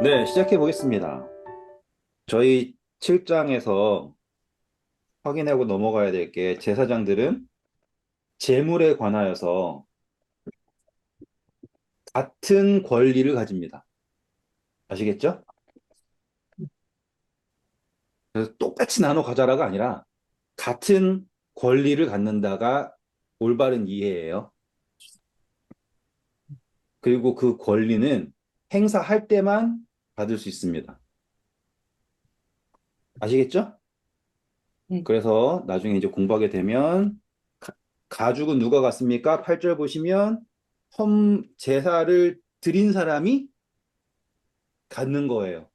네, 시작해 보겠습니다. 저희 7장에서 확인하고 넘어가야 될 게 제사장들은 재물에 관하여서 같은 권리를 가집니다. 아시겠죠? 그래서 똑같이 나눠 가져라가 아니라 같은 권리를 갖는다가 올바른 이해예요. 그리고 그 권리는 행사할 때만 받을 수 있습니다. 아시겠죠? 네. 그래서 나중에 이제 공부하게 되면 가죽은 누가 갖습니까? 8절 보시면 헌 제사를 드린 사람이 갖는 거예요.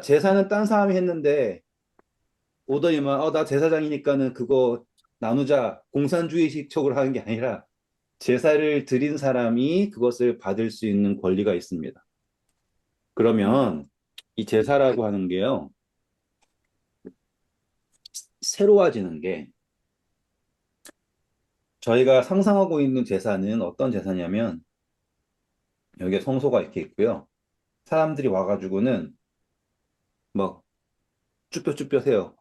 제사는 딴 사람이 했는데 오더니만 나 제사장이니까는 그거 나누자 공산주의식적으로 하는 게 아니라 제사를 드린 사람이 그것을 받을 수 있는 권리가 있습니다. 그러면 이 제사라고 하는 게요, 새로워지는 게 저희가 상상하고 있는 제사는 어떤 제사냐면 여기에 성소가 이렇게 있고요. 사람들이 와가지고는 막 쭈뼛쭈뼛 해요.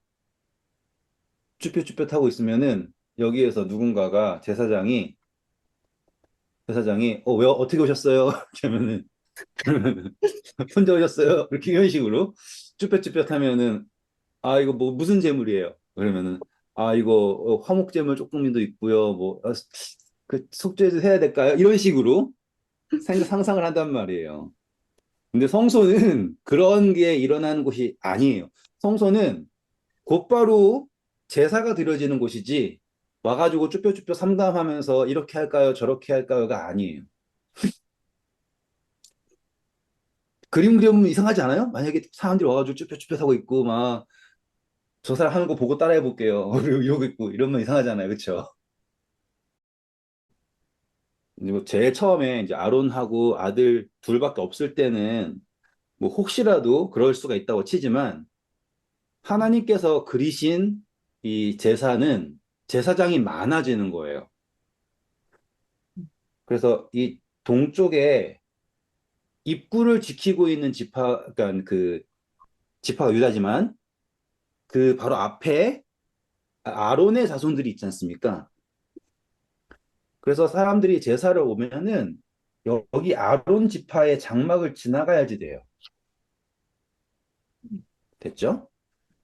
쭈뼛쭈뼛 하고 있으면은 여기에서 누군가가 제사장이 왜 어떻게 오셨어요? 그러면은 혼자 오셨어요? 이렇게 이런 식으로 쭈뼛쭈뼛 하면은 이거 뭐 무슨 재물이에요? 그러면은 이거 화목 재물 조금도 있고요. 그 속죄도 해야 될까요? 이런 식으로 상상을 한단 말이에요. 근데 성소는 그런 게 일어나는 곳이 아니에요. 성소는 곧바로 제사가 드려지는 곳이지 와가지고 쭈뼛쭈뼛 상담하면서 이렇게 할까요? 저렇게 할까요?가 아니에요. 그림 그리면 이상하지 않아요? 만약에 사람들이 와가지고 쭈뼛쭈뼛 하고 있고 막 저 사람 하는 거 보고 따라해 볼게요. 이러고 있고 이러면 이상하잖아요. 그렇죠? 그리고 제일 처음에 이제 아론하고 아들 둘밖에 없을 때는 뭐 혹시라도 그럴 수가 있다고 치지만 하나님께서 그리신 이 제사는 제사장이 많아지는 거예요. 그래서 이 동쪽에 입구를 지키고 있는 그러니까 그 지파가 유다지만 그 바로 앞에 아론의 자손들이 있지 않습니까? 그래서 사람들이 제사를 오면은 여기 아론 지파의 장막을 지나가야지 돼요. 됐죠?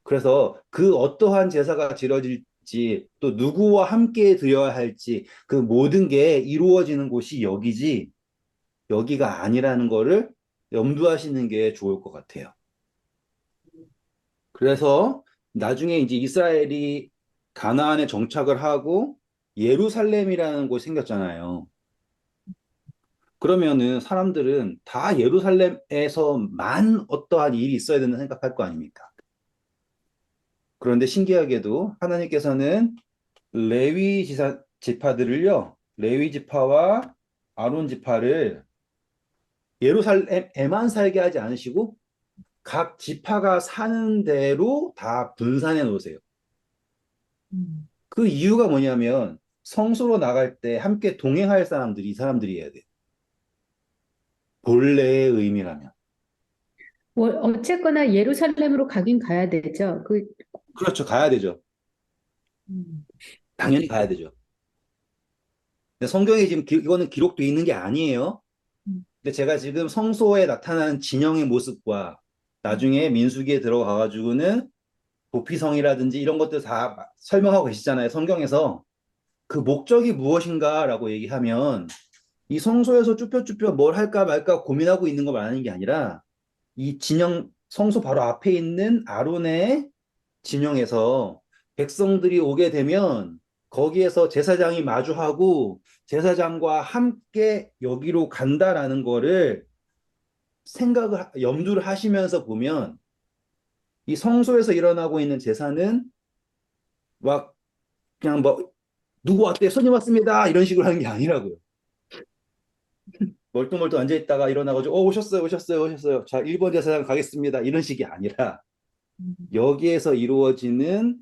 그래서 그 어떠한 제사가 지어질지 또 누구와 함께 드려야 할지 그 모든 게 이루어지는 곳이 여기지 여기가 아니라는 거를 염두하시는 게 좋을 것 같아요. 그래서 나중에 이제 이스라엘이 가나안에 정착을 하고 예루살렘이라는 곳이 생겼잖아요. 그러면은 사람들은 다 예루살렘에서만 어떠한 일이 있어야 된다 생각할 거 아닙니까? 그런데 신기하게도 하나님께서는 레위 지파와 아론 지파를 예루살렘에만 살게 하지 않으시고 각 지파가 사는 대로 다 분산해 놓으세요. 음. 그 이유가 뭐냐면 성소로 나갈 때 함께 동행할 사람들이 이 사람들이어야 돼요. 본래의 의미라면. 어쨌거나 예루살렘으로 가긴 가야 되죠. 그렇죠. 가야 되죠. 음. 당연히 가야 되죠. 근데 성경에 지금 이거는 기록돼 있는 게 아니에요. 음. 근데 제가 지금 성소에 나타난 진영의 모습과 나중에 민수기에 들어가 가지고는 도피성이라든지 이런 것들 다 설명하고 계시잖아요. 성경에서 그 목적이 무엇인가라고 얘기하면 이 성소에서 쭈뼛쭈뼛 뭘 할까 말까 고민하고 있는 거 말하는 게 아니라 이 진영 성소 바로 앞에 있는 아론의 진영에서 백성들이 오게 되면 거기에서 제사장이 마주하고 제사장과 함께 여기로 간다라는 거를 염두를 하시면서 보면 이 성소에서 일어나고 있는 제사는 막 그냥 뭐 누구 왔대 손님 왔습니다 이런 식으로 하는 게 아니라고요. 멀뚱멀뚱 앉아 있다가 일어나가지고 오셨어요 오셨어요 오셨어요 자 1번 제사장 가겠습니다 이런 식이 아니라 여기에서 이루어지는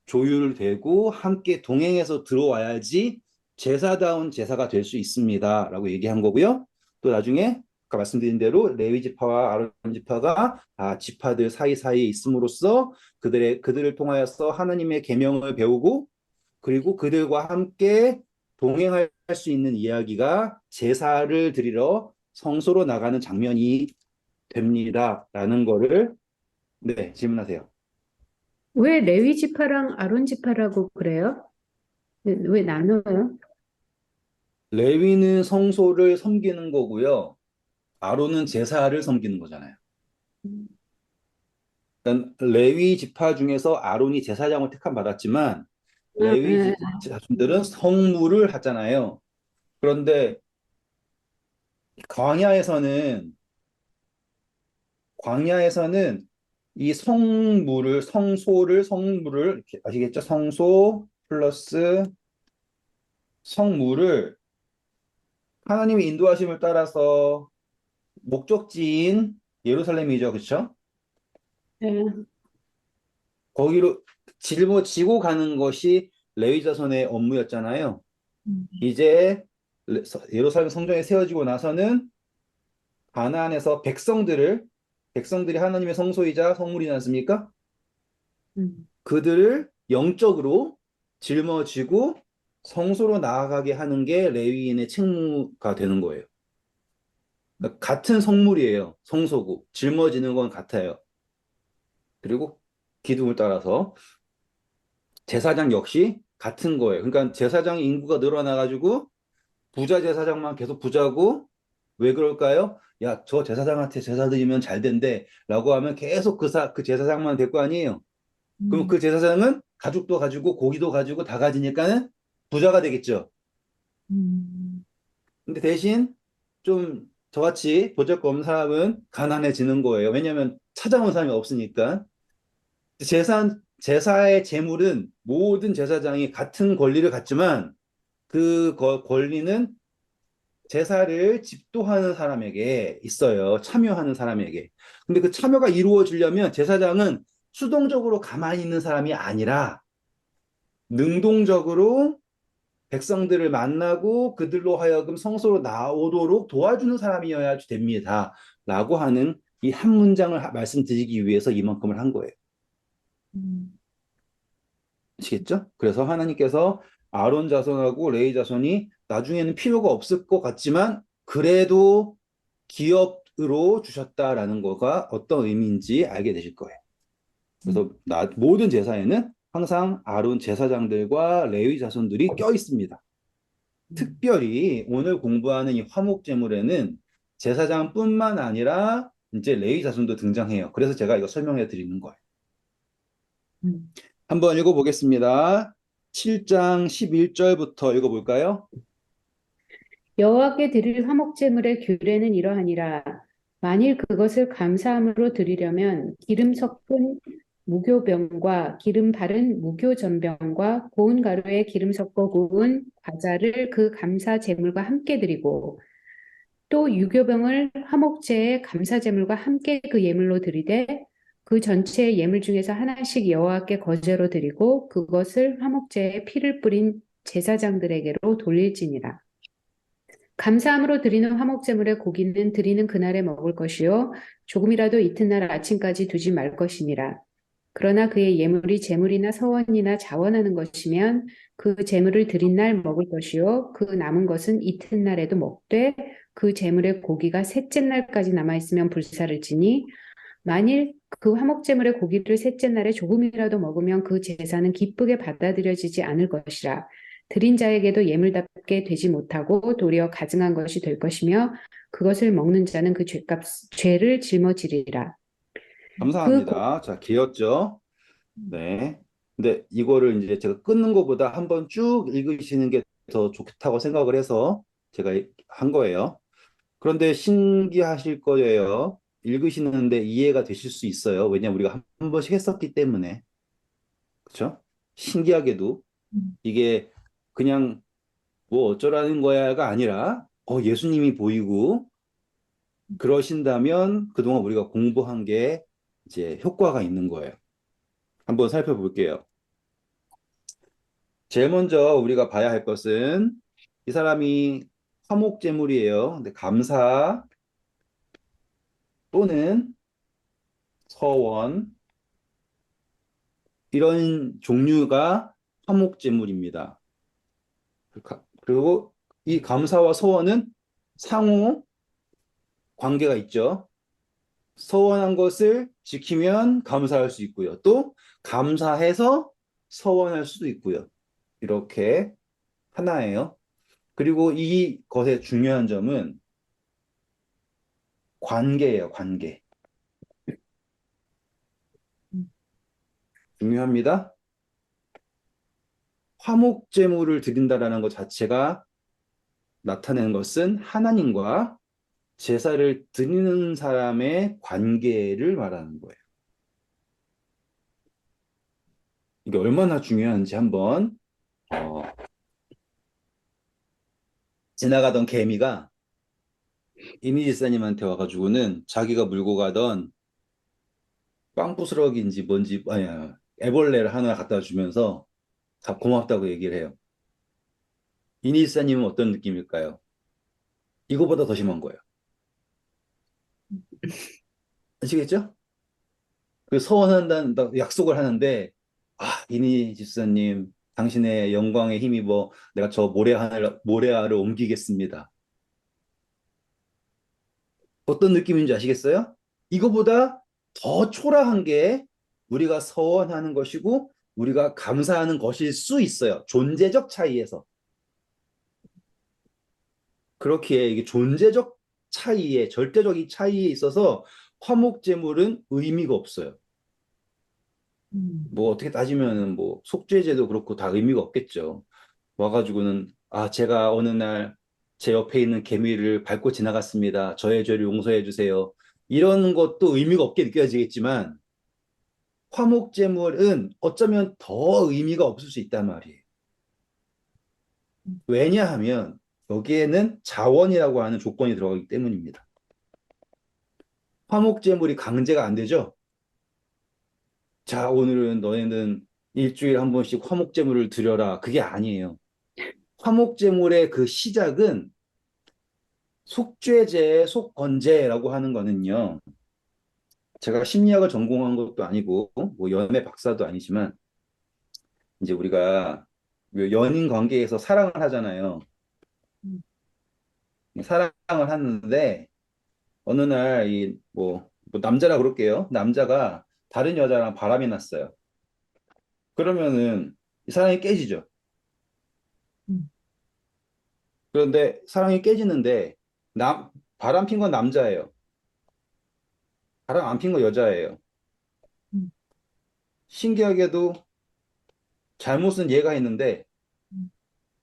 조율되고 함께 동행해서 들어와야지 제사다운 제사가 될 수 있습니다 라고 얘기한 거고요. 또 나중에 아까 말씀드린 대로 레위 지파와 아론 지파가 지파들 사이사이에 있음으로써 그들을 통하여서 하나님의 계명을 배우고 그리고 그들과 함께 동행할 수 있는 이야기가 제사를 드리러 성소로 나가는 장면이 됩니다라는 거를 네, 질문하세요. 왜 레위 지파랑 아론 지파라고 그래요? 왜 나눠요? 레위는 성소를 섬기는 거고요. 아론은 제사를 섬기는 거잖아요. 그러니까 레위 지파 중에서 아론이 제사장을 택함 받았지만 레위 아, 자손들은 성물을 하잖아요. 그런데 광야에서는 광야에서는 이 성물을 이렇게 아시겠죠? 성소 플러스 성물을 하나님의 인도하심을 따라서 목적지인 예루살렘이죠, 그렇죠? 네. 거기로 짊어지고 가는 것이 레위 자손의 업무였잖아요. 이제 예루살렘 성전이 세워지고 나서는 가나안에서 백성들이 하나님의 성소이자 성물이지 않습니까? 음, 그들을 영적으로 짊어지고 성소로 나아가게 하는 게 레위인의 책무가 되는 거예요. 그러니까 같은 성물이에요. 성소고 짊어지는 건 같아요. 그리고 기둥을 따라서 제사장 역시 같은 거예요. 그러니까 제사장 인구가 늘어나가지고 부자 제사장만 계속 부자고 왜 그럴까요? 야, 저 제사장한테 제사 드리면 잘 된대 라고 하면 계속 그 제사장만 될 거 아니에요. 그럼 그 음, 제사장은 가죽도 가지고 고기도 가지고 다 가지니까는 부자가 되겠죠. 음, 근데 대신 좀 저같이 보잘것없는 사람은 가난해지는 거예요. 왜냐하면 찾아온 사람이 없으니까. 제사의 재물은 모든 제사장이 같은 권리를 갖지만 그 권리는 제사를 집도하는 사람에게 있어요. 참여하는 사람에게. 근데 그 참여가 이루어지려면 제사장은 수동적으로 가만히 있는 사람이 아니라 능동적으로 백성들을 만나고 그들로 하여금 성소로 나오도록 도와주는 사람이어야 됩니다. 라고 하는 이 한 문장을 말씀드리기 위해서 이만큼을 한 거예요. 음, 아시겠죠? 그래서 하나님께서 아론 자손하고 레이 자손이 나중에는 필요가 없을 것 같지만 그래도 기업으로 주셨다라는 거가 어떤 의미인지 알게 되실 거예요. 그래서 모든 제사에는 항상 아론 제사장들과 레위 자손들이 껴 있습니다. 음, 특별히 오늘 공부하는 이 화목제물에는 제사장뿐만 아니라 이제 레위 자손도 등장해요. 그래서 제가 이거 설명해 드리는 거예요. 음. 한번 읽어보겠습니다. 7장 11절부터 읽어볼까요? 여호와께 드릴 화목제물의 규례는 이러하니라. 만일 그것을 감사함으로 드리려면 기름 섞은 무교병과 기름 바른 무교전병과 고운 가루에 기름 섞어 구운 과자를 그 감사 제물과 함께 드리고 또 유교병을 화목제의 감사 제물과 함께 그 예물로 드리되 그 전체 예물 중에서 하나씩 여호와께 거제로 드리고 그것을 화목제에 피를 뿌린 제사장들에게로 돌릴지니라. 감사함으로 드리는 화목제물의 고기는 드리는 그날에 먹을 것이요 조금이라도 이튿날 아침까지 두지 말 것이니라. 그러나 그의 예물이 제물이나 서원이나 자원하는 것이면 그 제물을 드린 날 먹을 것이요 그 남은 것은 이튿날에도 먹되 그 제물의 고기가 셋째 날까지 남아 있으면 불사를 지니 만일 그 화목제물의 고기를 셋째 날에 조금이라도 먹으면 그 제사는 기쁘게 받아들여지지 않을 것이라. 드린 자에게도 예물답게 되지 못하고 도리어 가증한 것이 될 것이며 그것을 먹는 자는 그 죄를 짊어지리라. 그 고- 감사합니다. 자, 길었죠? 네. 근데 이거를 이제 제가 끊는 것보다 한번 쭉 읽으시는 게 더 좋다고 생각을 해서 제가 한 거예요. 그런데 신기하실 거예요. 읽으시는데 이해가 되실 수 있어요. 왜냐면 우리가 한 번씩 했었기 때문에. 그렇죠? 신기하게도 이게 그냥 뭐 어쩌라는 거야가 아니라 예수님이 보이고 그러신다면 그동안 우리가 공부한 게 이제 효과가 있는 거예요. 한번 살펴볼게요. 제일 먼저 우리가 봐야 할 것은 이 사람이 화목제물이에요. 근데 감사, 또는 서원 이런 종류가 화목제물입니다. 그리고 이 감사와 서원은 상호 관계가 있죠. 서원한 것을 지키면 감사할 수 있고요. 또 감사해서 서원할 수도 있고요. 이렇게 하나예요. 그리고 이것의 중요한 점은 관계예요, 관계. 중요합니다. 화목제물을 드린다라는 것 자체가 나타내는 것은 하나님과 제사를 드리는 사람의 관계를 말하는 거예요. 이게 얼마나 중요한지 한번 어, 지나가던 개미가 이미 지사님한테 와가지고는 자기가 물고 가던 빵부스러기인지 뭔지 아니야 애벌레를 하나 갖다 주면서 다 고맙다고 얘기를 해요. 이니 지사님은 어떤 느낌일까요? 이거보다 더 심한 거예요. 아시겠죠? 그 서원한다는 약속을 하는데 이니 집사님 당신의 영광에 힘입어 내가 저 모래알을 옮기겠습니다. 어떤 느낌인지 아시겠어요? 이거보다 더 초라한 게 우리가 서원하는 것이고 우리가 감사하는 것일 수 있어요. 존재적 차이에서. 그렇기에 이게 존재적 차이에, 절대적인 차이에 있어서 화목제물은 의미가 없어요. 뭐 어떻게 따지면은 뭐 속죄제도 그렇고 다 의미가 없겠죠. 와가지고는 제가 어느 날 제 옆에 있는 개미를 밟고 지나갔습니다. 저의 죄를 용서해 주세요. 이런 것도 의미가 없게 느껴지겠지만 화목제물은 어쩌면 더 의미가 없을 수 있단 말이에요. 왜냐하면 여기에는 자원이라고 하는 조건이 들어가기 때문입니다. 화목제물이 강제가 안 되죠. 자, 오늘은 너희는 일주일에 한 번씩 화목제물을 드려라. 그게 아니에요. 화목제물의 그 시작은 속죄제, 속건제라고 하는 거는요. 제가 심리학을 전공한 것도 아니고 뭐 연애 박사도 아니지만 이제 우리가 연인 관계에서 사랑을 하잖아요. 사랑을 하는데 어느 날 뭐 남자라 그럴게요. 남자가 다른 여자랑 바람이 났어요. 그러면은 이 사랑이 깨지죠. 그런데 사랑이 깨지는데 남 바람 핀 건 남자예요. 바람 안 핀 건 여자예요. 신기하게도 잘못은 얘가 했는데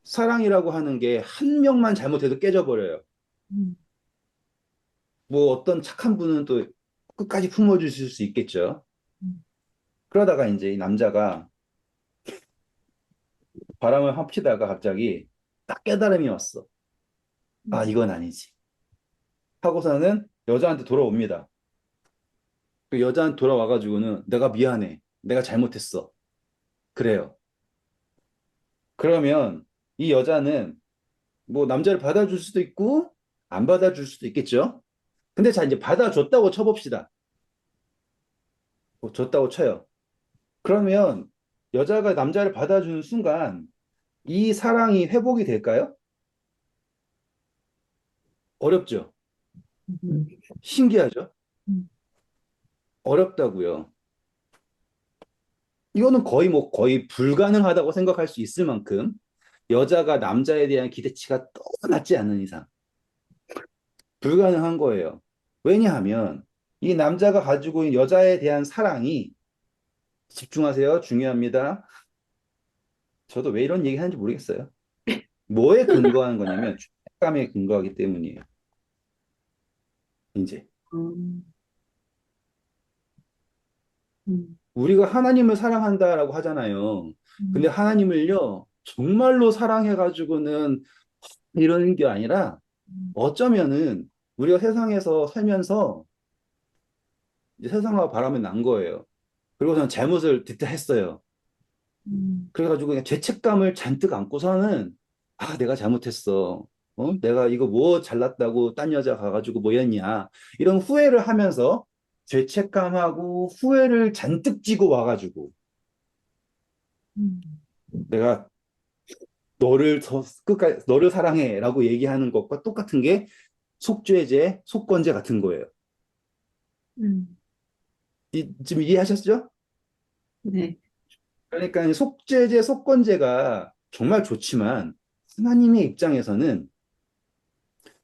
사랑이라고 하는 게 한 명만 잘못해도 깨져버려요. 뭐 어떤 착한 분은 또 끝까지 품어주실 수 있겠죠. 그러다가 이제 이 남자가 바람을 합치다가 갑자기 딱 깨달음이 왔어. 이건 아니지. 하고서는 여자한테 돌아옵니다. 그 여자한테 돌아와가지고는 내가 미안해. 내가 잘못했어. 그래요. 그러면 이 여자는 뭐 남자를 받아줄 수도 있고 안 받아줄 수도 있겠죠. 근데 자 이제 받아줬다고 쳐봅시다. 뭐 줬다고 쳐요. 그러면 여자가 남자를 받아주는 순간 이 사랑이 회복이 될까요? 어렵죠. 신기하죠. 어렵다고요. 이거는 거의 불가능하다고 생각할 수 있을 만큼 여자가 남자에 대한 기대치가 떠났지 않는 이상 불가능한 거예요. 왜냐하면 이 남자가 가지고 있는 여자에 대한 사랑이 집중하세요. 중요합니다. 저도 왜 이런 얘기 하는지 모르겠어요. 뭐에 근거하는 거냐면 죄책감에 근거하기 때문이에요. 이제 우리가 하나님을 사랑한다라고 하잖아요. 근데 하나님을요 정말로 사랑해가지고는 이러는 게 아니라 어쩌면은 우리가 세상에서 살면서 이제 세상과 바람이 난 거예요. 그리고선 잘못을 했어요. 그래가지고 그냥 죄책감을 잔뜩 안고서는 내가 잘못했어. 내가 이거 뭐 잘났다고 딴 여자 가가지고 뭐 했냐. 이런 후회를 하면서 죄책감하고 후회를 잔뜩 쥐고 와가지고 음, 내가 너를 더 끝까지 너를 사랑해라고 얘기하는 것과 똑같은 게 속죄제, 속건제 같은 거예요. 음, 지금 이해하셨죠? 네. 그러니까 속죄제, 속건제가 정말 좋지만 하나님의 입장에서는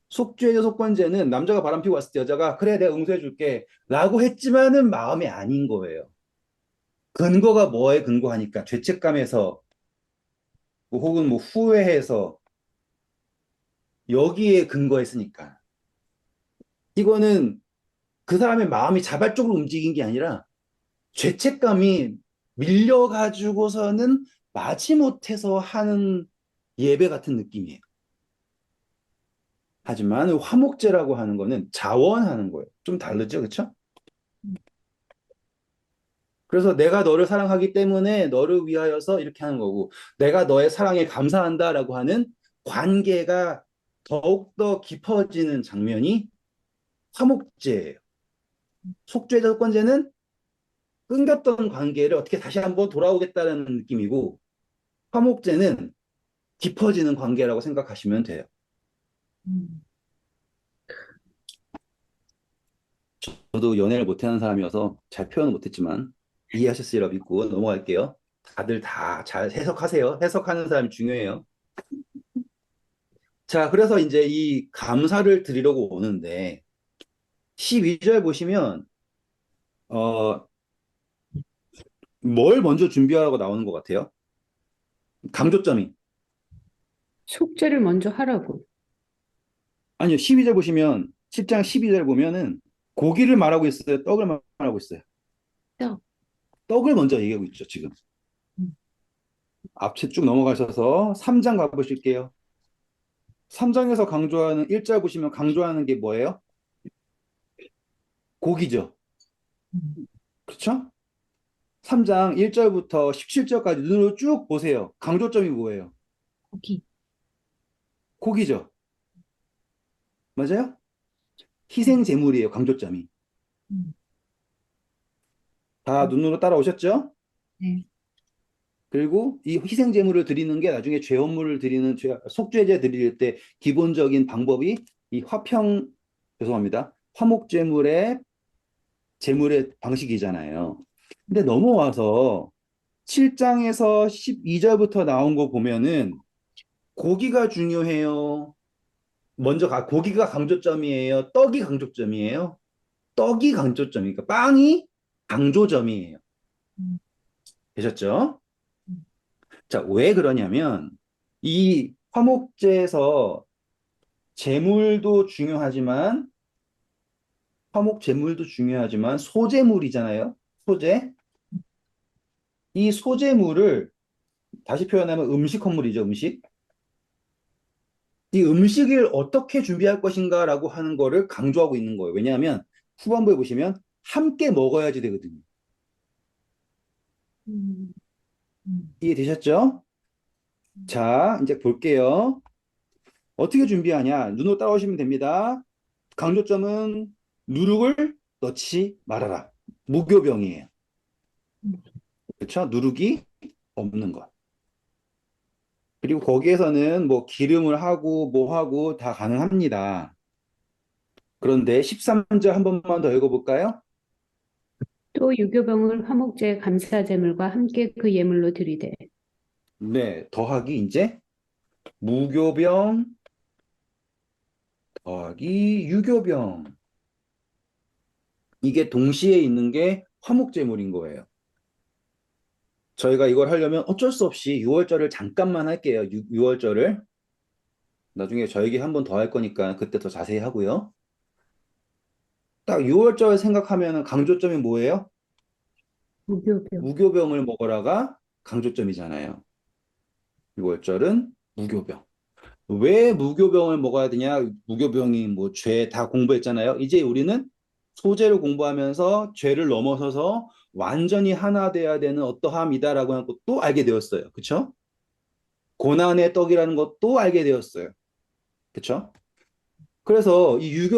속죄제, 속건제는 남자가 바람피고 왔을 때 여자가 그래 내가 용서해 줄게 라고 했지만은 마음이 아닌 거예요. 근거가 뭐에 근거하니까 죄책감에서 뭐 혹은 뭐 후회해서 여기에 근거했으니까 이거는 그 사람의 마음이 자발적으로 움직인 게 아니라 죄책감이 밀려가지고서는 마지못해서 하는 예배 같은 느낌이에요. 하지만 화목제라고 하는 거는 자원하는 거예요. 좀 다르죠, 그렇죠? 그래서 내가 너를 사랑하기 때문에 너를 위하여서 이렇게 하는 거고, 내가 너의 사랑에 감사한다라고 하는 관계가 더욱더 깊어지는 장면이 화목제예요. 속죄 조건제는 끊겼던 관계를 어떻게 다시 한번 돌아오겠다는 느낌이고, 화목제는 깊어지는 관계라고 생각하시면 돼요. 음, 저도 연애를 못하는 사람이어서 잘 표현은 못했지만 이해하셨으리라 믿고 넘어갈게요. 다들 다 잘 해석하세요. 해석하는 사람이 중요해요. 자, 그래서 이제 이 감사를 드리려고 오는데 12절 보시면 어, 뭘 먼저 준비하라고 나오는 것 같아요? 강조점이. 속죄를 먼저 하라고. 아니요, 12절 보시면 10장 12절 보면은 고기를 말하고 있어요. 떡을 말하고 있어요. 떡. 떡을 먼저 얘기하고 있죠, 지금. 음, 앞에 쭉 넘어가셔서 3장 가보실게요. 3장에서 강조하는 1절 보시면 강조하는 게 뭐예요? 고기죠. 음, 그렇죠? 3장 1절부터 17절까지 눈으로 쭉 보세요. 강조점이 뭐예요? 고기. 고기죠. 맞아요? 희생 제물이에요. 강조점이. 음, 다 눈으로 따라오셨죠? 네. 그리고 이 희생 제물을 드리는 게 나중에 죄원물을 드리는 속죄제 드릴 때 기본적인 방법이 이 죄송합니다. 화목 제물의 방식이잖아요. 근데 넘어와서 7장에서 12절부터 나온 거 보면은 고기가 중요해요. 먼저 고기가 강조점이에요. 떡이 강조점이에요. 떡이 강조점이니까 빵이 강조점이에요. 음, 되셨죠? 음, 자, 왜 그러냐면 이 화목제에서 제물도 중요하지만 화목 제물도 중요하지만 소제물이잖아요. 소제. 이 소제물을 다시 표현하면 음식 헌물이죠, 음식. 이 음식을 어떻게 준비할 것인가라고 하는 거를 강조하고 있는 거예요. 왜냐하면 후반부에 보시면 함께 먹어야지 되거든요. 음, 음, 이해되셨죠? 자, 이제 볼게요. 어떻게 준비하냐? 눈으로 따라오시면 됩니다. 강조점은 누룩을 넣지 말아라. 무교병이에요. 음, 그렇죠? 누룩이 없는 것. 그리고 거기에서는 뭐 기름을 하고 뭐 하고 다 가능합니다. 그런데 13절 한 번만 더 읽어볼까요? 또 유교병을 화목제 감사제물과 함께 그 예물로 드리되 네, 더하기 이제 무교병 더하기 유교병. 이게 동시에 있는 게 화목제물인 거예요. 저희가 이걸 하려면 어쩔 수 없이 6월절을 잠깐만 할게요. 6월절을. 나중에 저 얘기 한 번 더 할 거니까 그때 더 자세히 하고요. 딱 6월절 생각하면 강조점이 뭐예요? 무교병. 무교병을 먹어라가 강조점이잖아요. 6월절은 무교병. 왜 무교병을 먹어야 되냐? 무교병이 뭐 죄 다 공부했잖아요. 이제 우리는 소재를 공부하면서 죄를 넘어서서 완전히 하나 돼야 되는 어떠함이다라고 하는 것도 알게 되었어요. 그렇죠? 고난의 떡이라는 것도 알게 되었어요. 그쵸? 그래서 이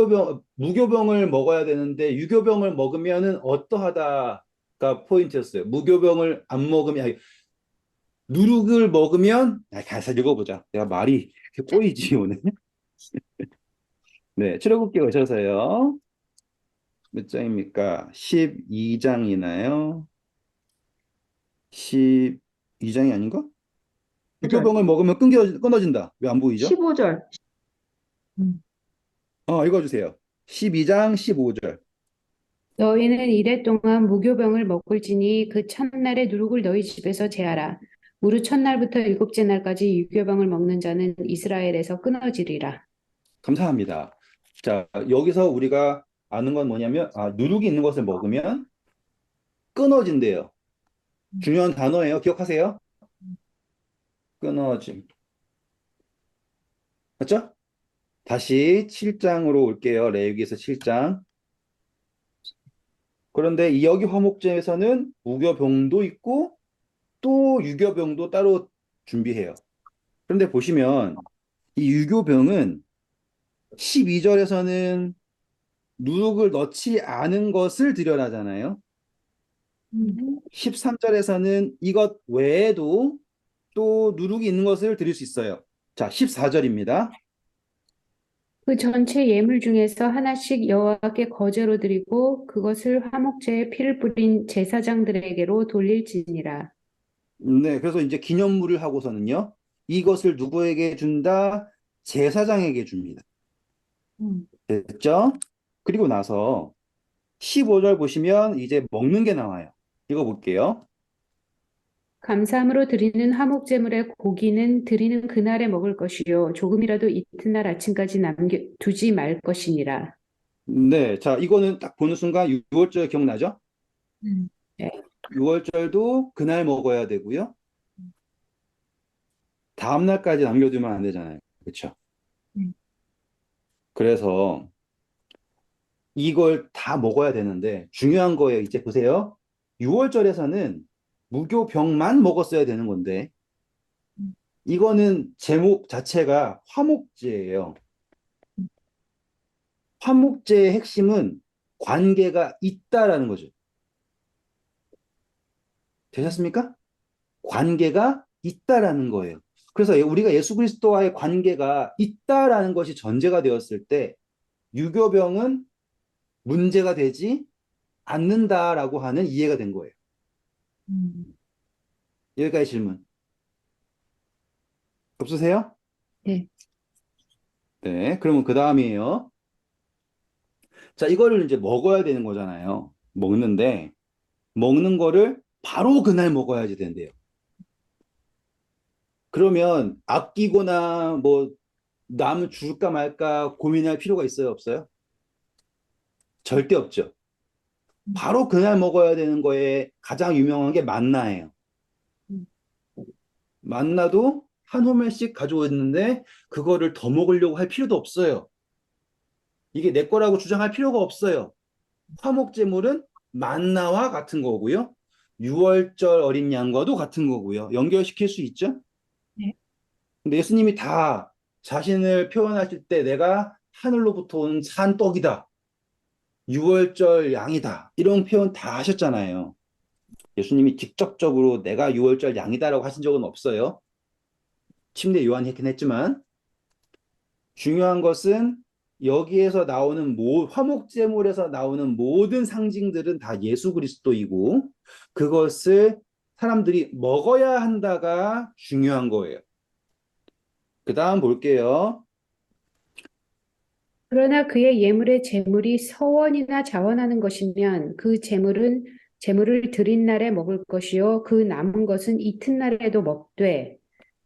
무교병을 먹어야 되는데 유교병을 먹으면은 어떠하다가 포인트였어요. 무교병을 안 먹으면, 아니, 누룩을 먹으면, 가서 읽어보자. 내가 말이 이렇게 꼬이지, 오늘. 네, 출애굽기 오셔서요. 몇 장입니까? 12장이나요? 12장이 아닌가? 5절. 유교병을 먹으면 끊어진다. 왜 안 보이죠? 15절. 음, 읽어주세요. 12장 15절. 너희는 이래 동안 무교병을 먹을지니 그 첫날에 누룩을 너희 집에서 제하라. 무릇 첫날부터 일곱째 날까지 유교병을 먹는 자는 이스라엘에서 끊어지리라. 감사합니다. 자, 여기서 우리가 아는 건 뭐냐면, 누룩이 있는 것을 먹으면 끊어진대요. 중요한 단어예요. 기억하세요? 끊어짐. 맞죠? 다시 7장으로 올게요. 레위기에서 7장. 그런데 이 여기 화목제에서는 무교병도 있고 또 유교병도 따로 준비해요. 그런데 보시면 이 유교병은 12절에서는 누룩을 넣지 않은 것을 드려라잖아요. 음, 13절에서는 이것 외에도 또 누룩이 있는 것을 드릴 수 있어요. 자, 14절입니다. 그 전체 예물 중에서 하나씩 여호와께 거제로 드리고 그것을 화목제에 피를 뿌린 제사장들에게로 돌릴지니라. 네, 그래서 이제 기념물을 하고서는요, 이것을 누구에게 준다? 제사장에게 줍니다. 음, 됐죠? 그리고 나서 15절 보시면 이제 먹는 게 나와요. 이거 볼게요. 감사함으로 드리는 화목제물의 고기는 드리는 그날에 먹을 것이요 조금이라도 이튿날 아침까지 남겨 두지 말 것이니라. 네, 자, 이거는 딱 보는 순간 6월절 기억나죠? 음, 네. 6월절도 그날 먹어야 되고요. 다음 날까지 남겨두면 안 되잖아요. 그렇죠? 음, 그래서 이걸 다 먹어야 되는데 중요한 거예요. 이제 보세요. 6월절에서는 무교병만 먹었어야 되는 건데 음, 이거는 제목 자체가 화목제예요. 화목제의 핵심은 관계가 있다라는 거죠. 되셨습니까? 관계가 있다라는 거예요. 그래서 우리가 예수 그리스도와의 관계가 있다라는 것이 전제가 되었을 때 유교병은 문제가 되지 않는다라고 하는 이해가 된 거예요. 음, 여기까지 질문. 없으세요? 네. 네. 그러면 그 다음이에요. 자, 이거를 이제 먹어야 되는 거잖아요. 먹는데, 먹는 거를 바로 그날 먹어야지 된대요. 그러면 아끼거나 뭐 남을 줄까 말까 고민할 필요가 있어요? 없어요? 절대 없죠. 바로 그날 먹어야 되는 거에 가장 유명한 게 만나예요. 음, 만나도 한 호멜씩 가져오는데 그거를 더 먹으려고 할 필요도 없어요. 이게 내 거라고 주장할 필요가 없어요. 화목제물은 만나와 같은 거고요. 유월절 어린 양과도 같은 거고요. 연결시킬 수 있죠? 네. 근데 예수님이 다 자신을 표현하실 때 내가 하늘로부터 온 산 떡이다. 유월절 양이다. 이런 표현 다 하셨잖아요. 예수님이 직접적으로 내가 유월절 양이다라고 하신 적은 없어요. 침례 요한이 했긴 했지만 중요한 것은 여기에서 나오는 화목제물에서 나오는 모든 상징들은 다 예수 그리스도이고 그것을 사람들이 먹어야 한다가 중요한 거예요. 그 다음 볼게요. 그러나 그의 예물의 제물이 서원이나 자원하는 것이면 그 제물은 제물을 드린 날에 먹을 것이요 그 남은 것은 이튿날에도 먹되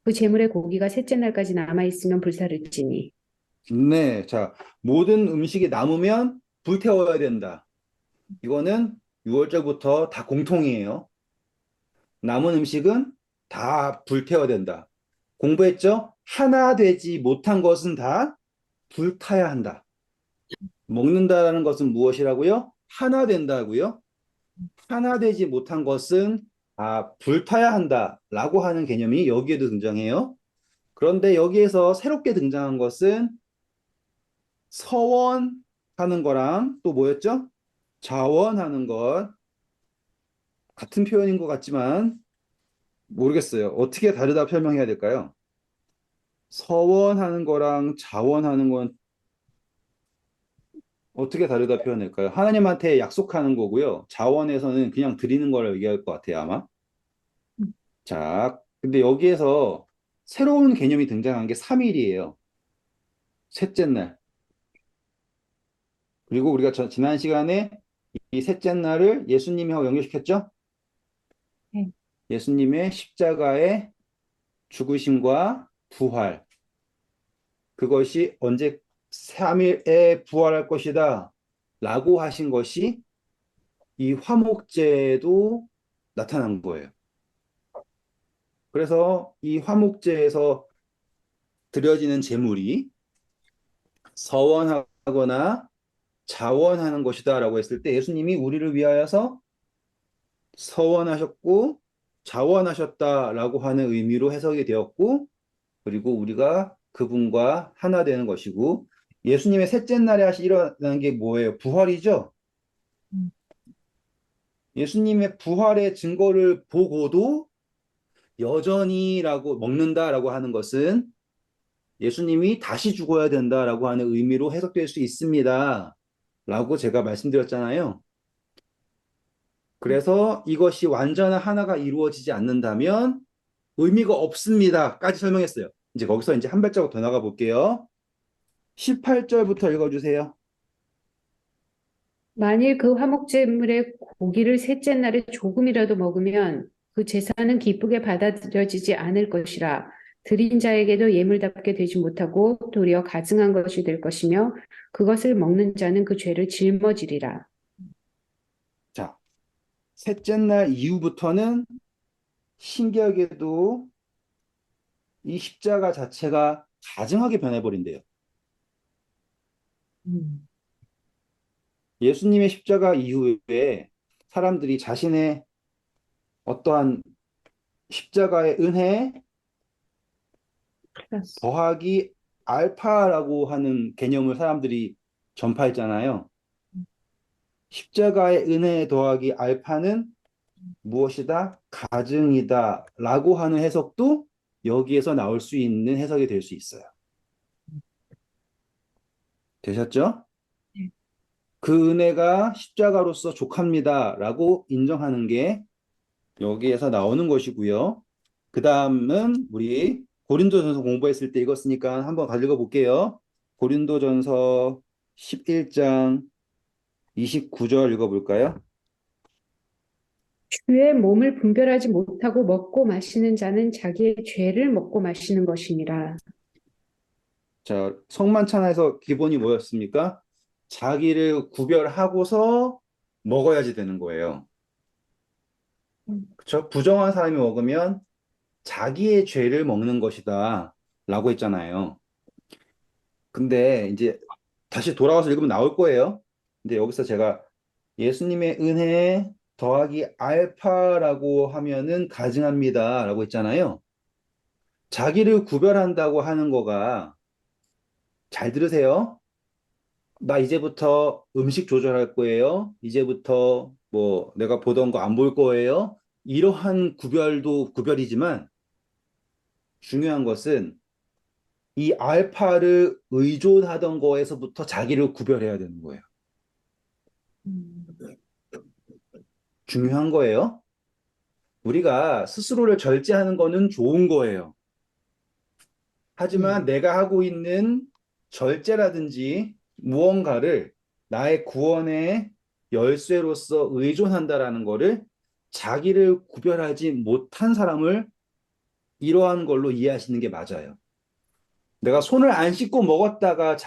그 제물의 고기가 셋째 날까지 남아 있으면 불사를지니. 네, 자, 모든 음식이 남으면 불태워야 된다. 이거는 6월절부터 다 공통이에요. 남은 음식은 다 불태워야 된다. 공부했죠? 하나 되지 못한 것은 다 불타야 한다. 먹는다라는 것은 무엇이라고요? 하나 된다고요? 하나 되지 못한 것은 불타야 한다라고 하는 개념이 여기에도 등장해요. 그런데 여기에서 새롭게 등장한 것은 서원하는 거랑 또 뭐였죠? 자원하는 것. 같은 표현인 것 같지만 모르겠어요. 어떻게 다르다 설명해야 될까요? 서원하는 거랑 자원하는 건 어떻게 다르다 표현할까요? 하나님한테 약속하는 거고요. 자원에서는 그냥 드리는 걸 얘기할 것 같아요, 아마. 음, 자, 근데 여기에서 새로운 개념이 등장한 게 3일이에요. 셋째 날. 그리고 우리가 지난 시간에 이 셋째 날을 예수님이 하고 연결시켰죠? 네. 예수님의 십자가의 죽으심과 부활. 그것이 언제 3일에 부활할 것이다. 라고 하신 것이 이 화목제도 나타난 거예요. 그래서 이 화목제에서 드려지는 제물이 서원하거나 자원하는 것이다라고 했을 때 예수님이 우리를 위하여서 서원하셨고 자원하셨다라고 하는 의미로 해석이 되었고 그리고 우리가 그분과 하나 되는 것이고 예수님의 셋째 날에 일어난 게 뭐예요? 부활이죠? 음, 예수님의 부활의 증거를 보고도 여전히라고 먹는다라고 하는 것은 예수님이 다시 죽어야 된다라고 하는 의미로 해석될 수 있습니다. 라고 제가 말씀드렸잖아요. 그래서 이것이 완전한 하나가 이루어지지 않는다면 의미가 없습니다. 까지 설명했어요. 이제 거기서 이제 한 발자국 더 나가 볼게요. 18절부터 읽어주세요. 만일 그 화목제물의 고기를 셋째 날에 조금이라도 먹으면 그 제사는 기쁘게 받아들여지지 않을 것이라 드린 자에게도 예물답게 되지 못하고 도리어 가증한 것이 될 것이며 그것을 먹는 자는 그 죄를 짊어지리라. 자, 셋째 날 이후부터는 신기하게도 이 십자가 자체가 가증하게 변해버린대요. 음, 예수님의 십자가 이후에 사람들이 자신의 어떠한 십자가의 은혜 플러스. 더하기 알파라고 하는 개념을 사람들이 전파했잖아요. 십자가의 은혜 더하기 알파는 무엇이다? 가증이다. 라고 하는 해석도 여기에서 나올 수 있는 해석이 될 수 있어요. 되셨죠? 네. 그 은혜가 십자가로서 족합니다. 라고 인정하는 게 여기에서 나오는 것이고요. 그 다음은 우리 고린도전서 공부했을 때 읽었으니까 한번 가지고 볼게요. 고린도전서 11장 29절 읽어볼까요? 주의 몸을 분별하지 못하고 먹고 마시는 자는 자기의 죄를 먹고 마시는 것이니라. 자, 성만찬에서 기본이 뭐였습니까? 자기를 구별하고서 먹어야지 되는 거예요. 그쵸? 부정한 사람이 먹으면 자기의 죄를 먹는 것이다. 라고 했잖아요. 근데 이제 다시 돌아와서 읽으면 나올 거예요. 근데 여기서 제가 예수님의 은혜 더하기 알파라고 하면은 가증합니다. 라고 했잖아요. 자기를 구별한다고 하는 거가 잘 들으세요. 나 이제부터 음식 조절할 거예요. 이제부터 뭐 내가 보던 거 안 볼 거예요. 이러한 구별도 구별이지만 중요한 것은 이 알파를 의존하던 거에서부터 자기를 구별해야 되는 거예요. 음, 중요한 거예요. 우리가 스스로를 절제하는 거는 좋은 거예요. 하지만 내가 하고 있는 절제라든지 무언가를 나의 구원의 열쇠로서 의존한다라는 거를 자기를 구별하지 못한 사람을 이러한 걸로 이해하시는 게 맞아요. 내가 손을 안 씻고 먹었다가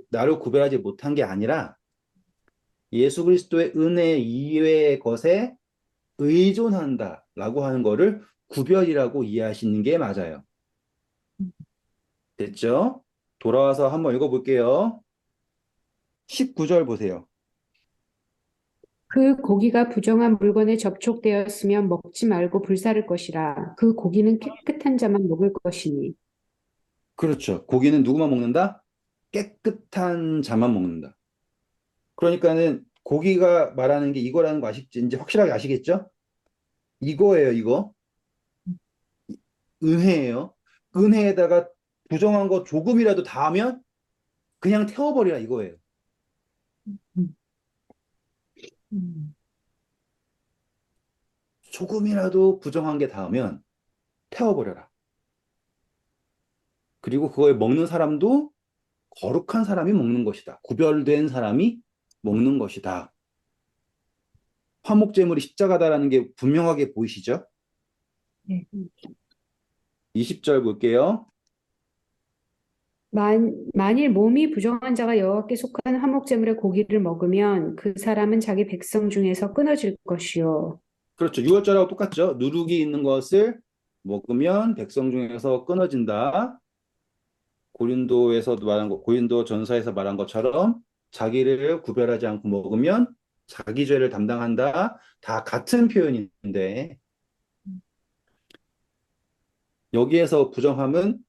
나를 구별하지 못한 게 아니라 예수 그리스도의 은혜 이외의 것에 의존한다라고 하는 거를 구별이라고 이해하시는 게 맞아요. 됐죠? 돌아와서 한번 읽어볼게요. 19절 보세요. 그 고기가 부정한 물건에 접촉되었으면 먹지 말고 불사를 것이라. 그 고기는 깨끗한 자만 먹을 것이니. 그렇죠. 고기는 누구만 먹는다? 깨끗한 자만 먹는다. 그러니까는 고기가 말하는 게 이거라는 거 이제 확실하게 아시겠죠? 이거예요, 이거. 은혜예요. 은혜에다가 부정한 거 조금이라도 닿으면 그냥 태워버리라 이거예요. 음, 음, 조금이라도 부정한 게 닿으면 태워버려라. 그리고 그걸 먹는 사람도 거룩한 사람이 먹는 것이다. 구별된 사람이 먹는 것이다. 화목제물이 십자가다라는 게 분명하게 보이시죠? 네. 20절 볼게요. 만일 몸이 부정한 자가 여호와께 속한 화목제물의 고기를 먹으면 그 사람은 자기 백성 중에서 끊어질 것이요. 그렇죠. 6월절하고 똑같죠. 누룩이 있는 것을 먹으면 백성 중에서 끊어진다. 고린도에서도 말한 거, 고린도 전서에서 말한 것처럼 자기를 구별하지 않고 먹으면 자기 죄를 담당한다. 다 같은 표현인데 여기에서 부정함은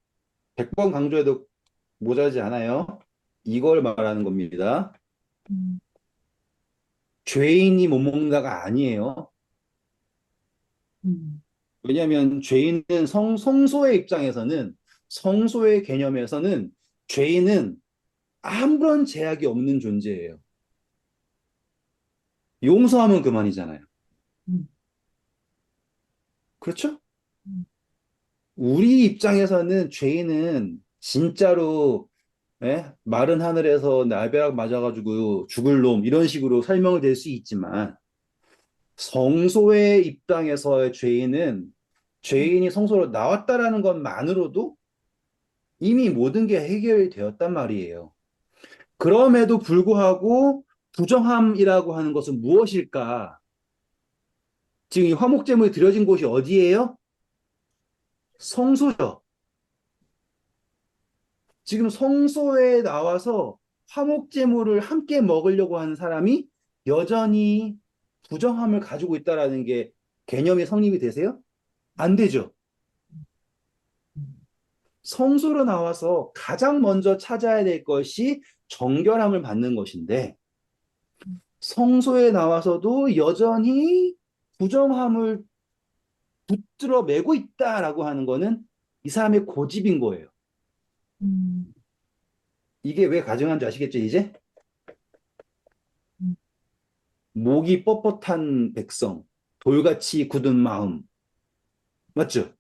100번 강조해도 모자라지 않아요. 이걸 말하는 겁니다. 음, 죄인이 못 먹는다가 아니에요. 음, 왜냐하면 죄인은 성소의 입장에서는 성소의 개념에서는 죄인은 아무런 제약이 없는 존재예요. 용서하면 그만이잖아요. 음, 그렇죠? 음, 우리 입장에서는 죄인은 진짜로 마른 하늘에서 날벼락 맞아가지고 죽을 놈 이런 식으로 설명을 될 수 있지만 성소의 입장에서의 죄인은 죄인이 성소로 나왔다라는 것만으로도 이미 모든 게 해결이 되었단 말이에요. 그럼에도 불구하고 부정함이라고 하는 것은 무엇일까? 지금 이 화목제물이 드려진 곳이 어디예요? 성소죠. 지금 성소에 나와서 화목제물을 함께 먹으려고 하는 사람이 여전히 부정함을 가지고 있다라는 게 개념이 성립이 되세요? 안 되죠. 성소로 나와서 가장 먼저 찾아야 될 것이 정결함을 받는 것인데 성소에 나와서도 여전히 부정함을 붙들어 매고 있다라고 하는 거는 이 사람의 고집인 거예요. 음, 이게 왜 가증한지 아시겠죠, 이제? 음, 목이 뻣뻣한 백성, 돌같이 굳은 마음. 맞죠?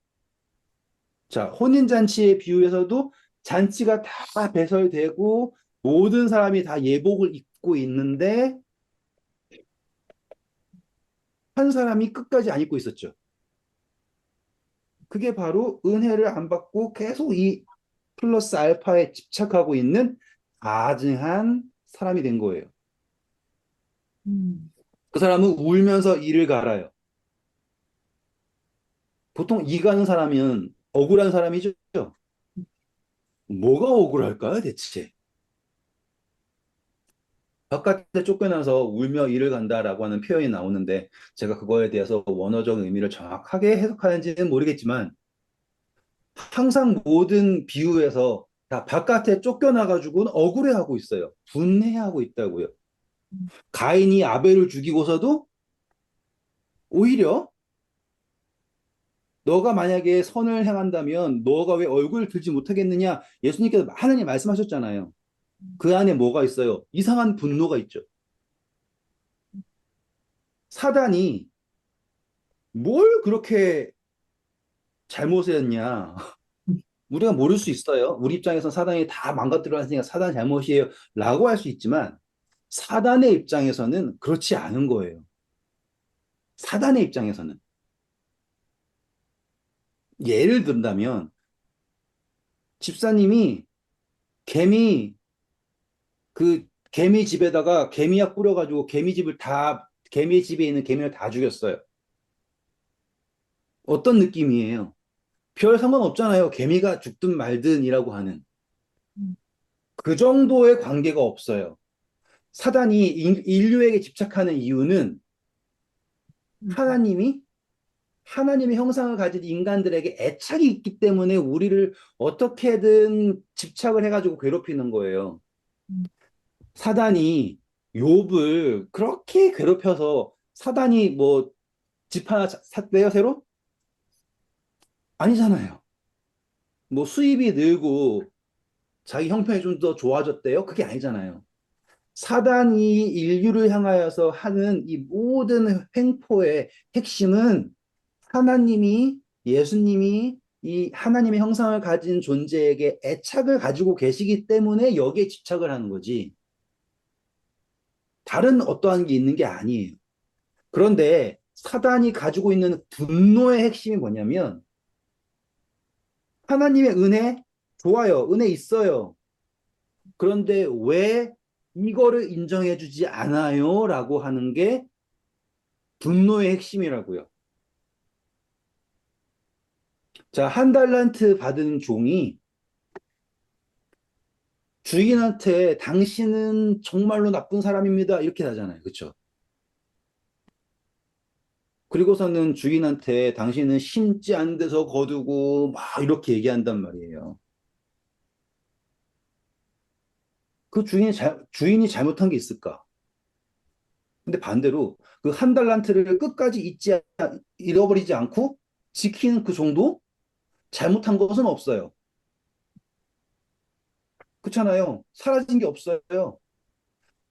자, 혼인잔치의 비유에서도 잔치가 다 배설되고 모든 사람이 다 예복을 입고 있는데 한 사람이 끝까지 안 입고 있었죠. 그게 바로 은혜를 안 받고 계속 이 플러스 알파에 집착하고 있는 가증한 사람이 된 거예요. 음, 그 사람은 울면서 이를 갈아요. 보통 이 가는 사람은 억울한 사람이죠. 뭐가 억울할까요, 대체? 바깥에 쫓겨나서 울며 이를 간다라고 하는 표현이 나오는데 제가 그거에 대해서 원어적 의미를 정확하게 해석하는지는 모르겠지만 항상 모든 비유에서 다 바깥에 쫓겨나가지고는 억울해하고 있어요. 분해하고 있다고요. 가인이 아벨을 죽이고서도 오히려 너가 만약에 선을 행한다면 너가 왜 얼굴을 들지 못하겠느냐? 예수님께서 하나님 말씀하셨잖아요. 그 안에 뭐가 있어요? 이상한 분노가 있죠. 사단이 뭘 그렇게 잘못했냐? 우리가 모를 수 있어요. 우리 입장에서 사단이 다 망가뜨려 놨으니까 사단 잘못이에요. 라고 할 수 있지만 사단의 입장에서는 그렇지 않은 거예요. 사단의 입장에서는. 예를 든다면 집사님이 개미 그 개미 집에다가 개미약 뿌려가지고 개미 집에 있는 개미를 다 죽였어요. 어떤 느낌이에요? 별 상관없잖아요. 개미가 죽든 말든이라고 하는 음, 그 정도의 관계가 없어요. 사단이 인류에게 집착하는 이유는 음, 하나님이 하나님의 형상을 가진 인간들에게 애착이 있기 때문에 우리를 어떻게든 집착을 해가지고 괴롭히는 거예요. 음, 사단이 욥을 그렇게 괴롭혀서 사단이 뭐 집 하나 샀대요, 새로? 아니잖아요. 뭐 수입이 늘고 자기 형편이 좀 더 좋아졌대요? 그게 아니잖아요. 사단이 인류를 향하여서 하는 이 모든 횡포의 핵심은 하나님이, 예수님이 이 하나님의 형상을 가진 존재에게 애착을 가지고 계시기 때문에 여기에 집착을 하는 거지. 다른 어떠한 게 있는 게 아니에요. 그런데 사단이 가지고 있는 분노의 핵심이 뭐냐면 하나님의 은혜 좋아요. 은혜 있어요. 그런데 왜 이거를 인정해 주지 않아요? 라고 하는 게 분노의 핵심이라고요. 자, 한 달란트 받은 종이 주인한테 당신은 정말로 나쁜 사람입니다. 이렇게 하잖아요. 그렇죠? 그리고서는 주인한테 당신은 심지 않은 데서 거두고 막 이렇게 얘기한단 말이에요. 그 주인이 잘못한 게 있을까? 근데 반대로 그 한 달란트를 끝까지 잃어버리지 않고 지키는 그 종도 잘못한 것은 없어요. 그렇잖아요. 사라진 게 없어요.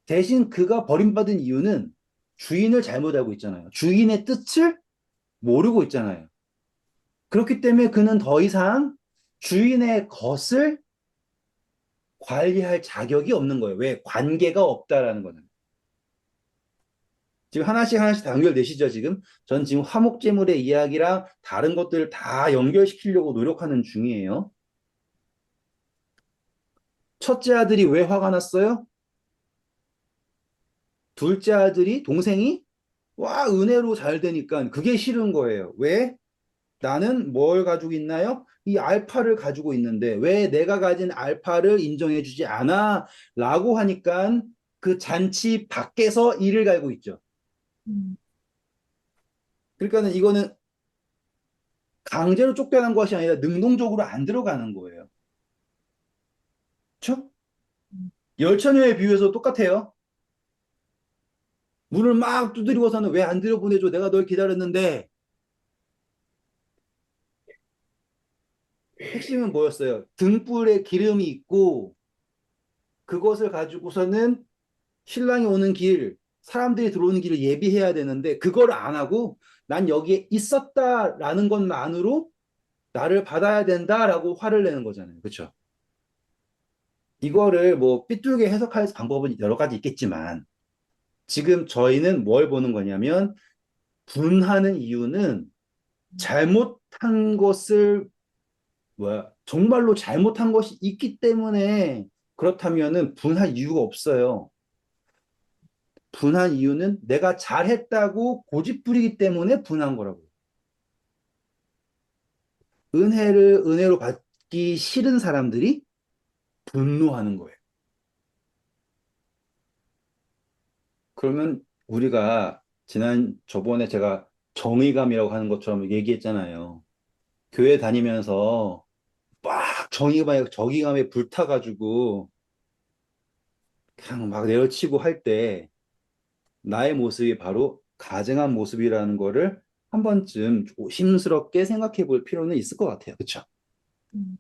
대신 그가 버림받은 이유는 주인을 잘못 알고 있잖아요. 주인의 뜻을 모르고 있잖아요. 그렇기 때문에 그는 더 이상 주인의 것을 관리할 자격이 없는 거예요. 왜? 관계가 없다라는 거는. 지금 하나씩 하나씩 다 연결되시죠, 지금? 전 지금 화목제물의 이야기랑 다른 것들을 다 연결시키려고 노력하는 중이에요. 첫째 아들이 왜 화가 났어요? 둘째 아들이, 동생이, 와, 은혜로 잘 되니까 그게 싫은 거예요. 왜? 나는 뭘 가지고 있나요? 이 알파를 가지고 있는데 왜 내가 가진 알파를 인정해주지 않아? 라고 하니까 그 잔치 밖에서 이를 갈고 있죠. 음, 그러니까는 이거는 강제로 쫓겨난 것이 아니라 능동적으로 안 들어가는 거예요. 그렇죠? 음, 열처녀에 비유해서 똑같아요. 문을 막 두드리고서는 왜 안 들여보내줘? 내가 널 기다렸는데. 핵심은 뭐였어요? 등불에 기름이 있고 그것을 가지고서는 신랑이 오는 길, 사람들이 들어오는 길을 예비해야 되는데 그걸 안 하고 난 여기에 있었다라는 것만으로 나를 받아야 된다라고 화를 내는 거잖아요. 그렇죠? 이거를 뭐 삐뚤게 해석할 방법은 여러 가지 있겠지만 지금 저희는 뭘 보는 거냐면 분하는 이유는 잘못한 것을 정말로 잘못한 것이 있기 때문에 그렇다면은 분할 이유가 없어요. 분한 이유는 내가 잘했다고 고집부리기 때문에 분한 거라고. 은혜로 받기 싫은 사람들이 분노하는 거예요. 그러면 우리가 저번에 제가 정의감이라고 하는 것처럼 얘기했잖아요. 교회 다니면서 막 정의감에 불타가지고 그냥 막 내려치고 할 때 나의 모습이 바로 가증한 모습이라는 거를 한 번쯤 조심스럽게 생각해 볼 필요는 있을 것 같아요. 그렇죠? 음.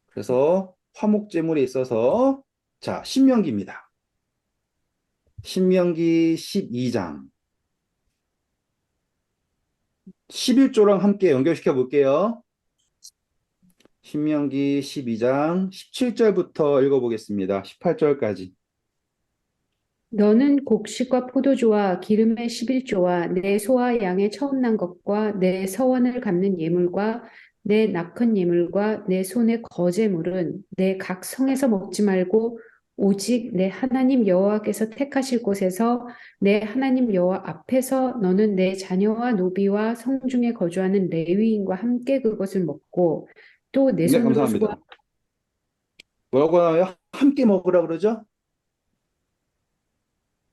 그래서 화목제물에 있어서 자, 신명기입니다. 신명기 12장 11조랑 함께 연결시켜 볼게요. 신명기 12장 17절부터 읽어보겠습니다. 18절까지. 너는 곡식과 포도주와 기름의 11조와 내 소와 양의 처음 난 것과 내 서원을 갚는 예물과 내 낙헌 예물과 내 손의 거제물은 내 각 성에서 먹지 말고 오직 내 하나님 여호와께서 택하실 곳에서 내 하나님 여호와 앞에서 너는 내 자녀와 노비와 성중에 거주하는 레위인과 함께 그것을 먹고 또 내 네, 손으로 소한 감사합니다. 뭐라고 하나요? 함께 먹으라 그러죠?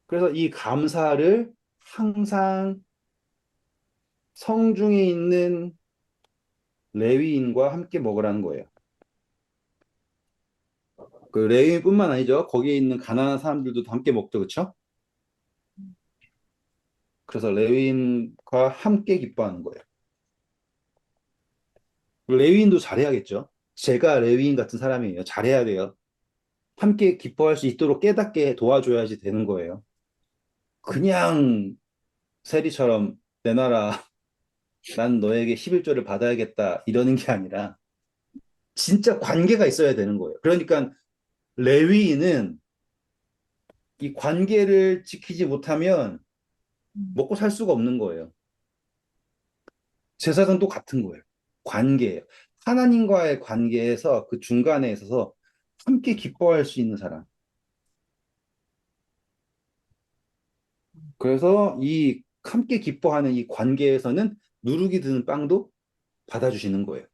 그래서 이 감사를 항상 성중에 있는 레위인과 함께 먹으라는 거예요. 그 레위인뿐만 아니죠. 거기에 있는 가난한 사람들도 함께 먹죠, 그렇죠? 그래서 레위인과 함께 기뻐하는 거예요. 레위인도 잘해야겠죠. 제가 레위인 같은 사람이에요. 잘해야 돼요. 함께 기뻐할 수 있도록 깨닫게 도와줘야지 되는 거예요. 그냥 세리처럼 내놔라. 난 너에게 11조를 받아야겠다. 이러는 게 아니라 진짜 관계가 있어야 되는 거예요. 그러니까 레위인은 이 관계를 지키지 못하면 먹고 살 수가 없는 거예요. 제사장도 똑같은 거예요. 관계예요. 하나님과의 관계에서 그 중간에 있어서 함께 기뻐할 수 있는 사람. 그래서 이 함께 기뻐하는 이 관계에서는 누룩이 드는 빵도 받아주시는 거예요.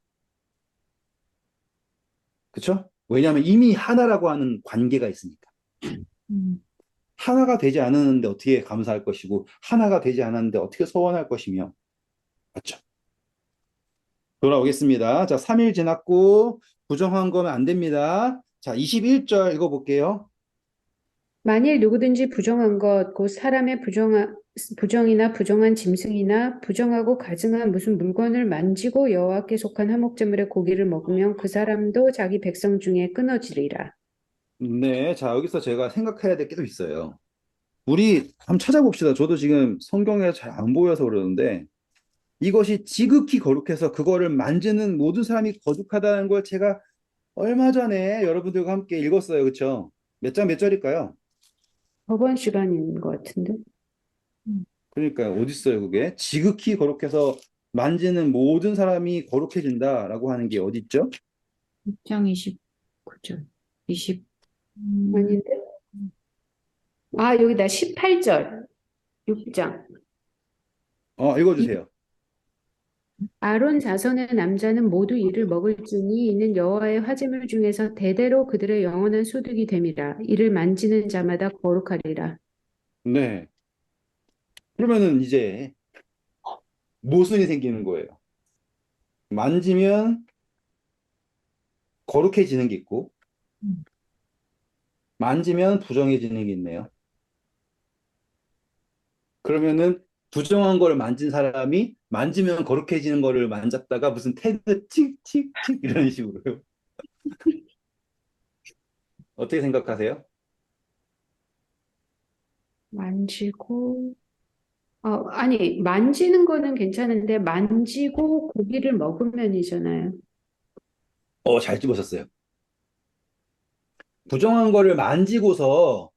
그렇죠? 왜냐하면 이미 하나라고 하는 관계가 있으니까. 음, 하나가 되지 않았는데 어떻게 감사할 것이고 하나가 되지 않았는데 어떻게 소원할 것이며. 맞죠? 돌아오겠습니다. 자, 3일 지났고 부정한 거면 안 됩니다. 자, 21절 읽어볼게요. 만일 누구든지 부정한 것, 곧 사람의 부정이나 부정한 짐승이나 부정하고 가증한 무슨 물건을 만지고 여호와께 속한 화목제물의 고기를 먹으면 그 사람도 자기 백성 중에 끊어지리라. 네, 자, 여기서 제가 생각해야 될 게 또 있어요. 우리 한번 찾아봅시다. 저도 지금 성경에 잘 안 보여서 그러는데 이것이 지극히 거룩해서 그거를 만지는 모든 사람이 거룩하다는 걸 제가 얼마 전에 여러분들과 함께 읽었어요. 그렇죠? 몇 장 몇 절일까요? 저번 시간인 것 같은데. 음, 그러니까 어디 있어요, 그게? 지극히 거룩해서 만지는 모든 사람이 거룩해진다라고 하는 게 어디 있죠? 6장 29절. 20. 아닌데? 아, 여기다 18절. 6장. 읽어주세요. 아론 자손의 남자는 모두 이를 먹을지니 이는 여호와의 화제물 중에서 대대로 그들의 영원한 소득이 됨이라. 이를 만지는 자마다 거룩하리라. 네. 그러면은 이제 모순이 생기는 거예요. 만지면 거룩해지는 게 있고, 음, 만지면 부정해지는 게 있네요. 그러면은 부정한 걸 만진 사람이 만지면 거룩해지는 거를 만졌다가 무슨 태그 틱틱틱 이런 식으로요. 어떻게 생각하세요? 만지고, 아니, 만지는 거는 괜찮은데, 만지고 고기를 먹으면이잖아요. 잘 집으셨어요. 부정한 거를 만지고서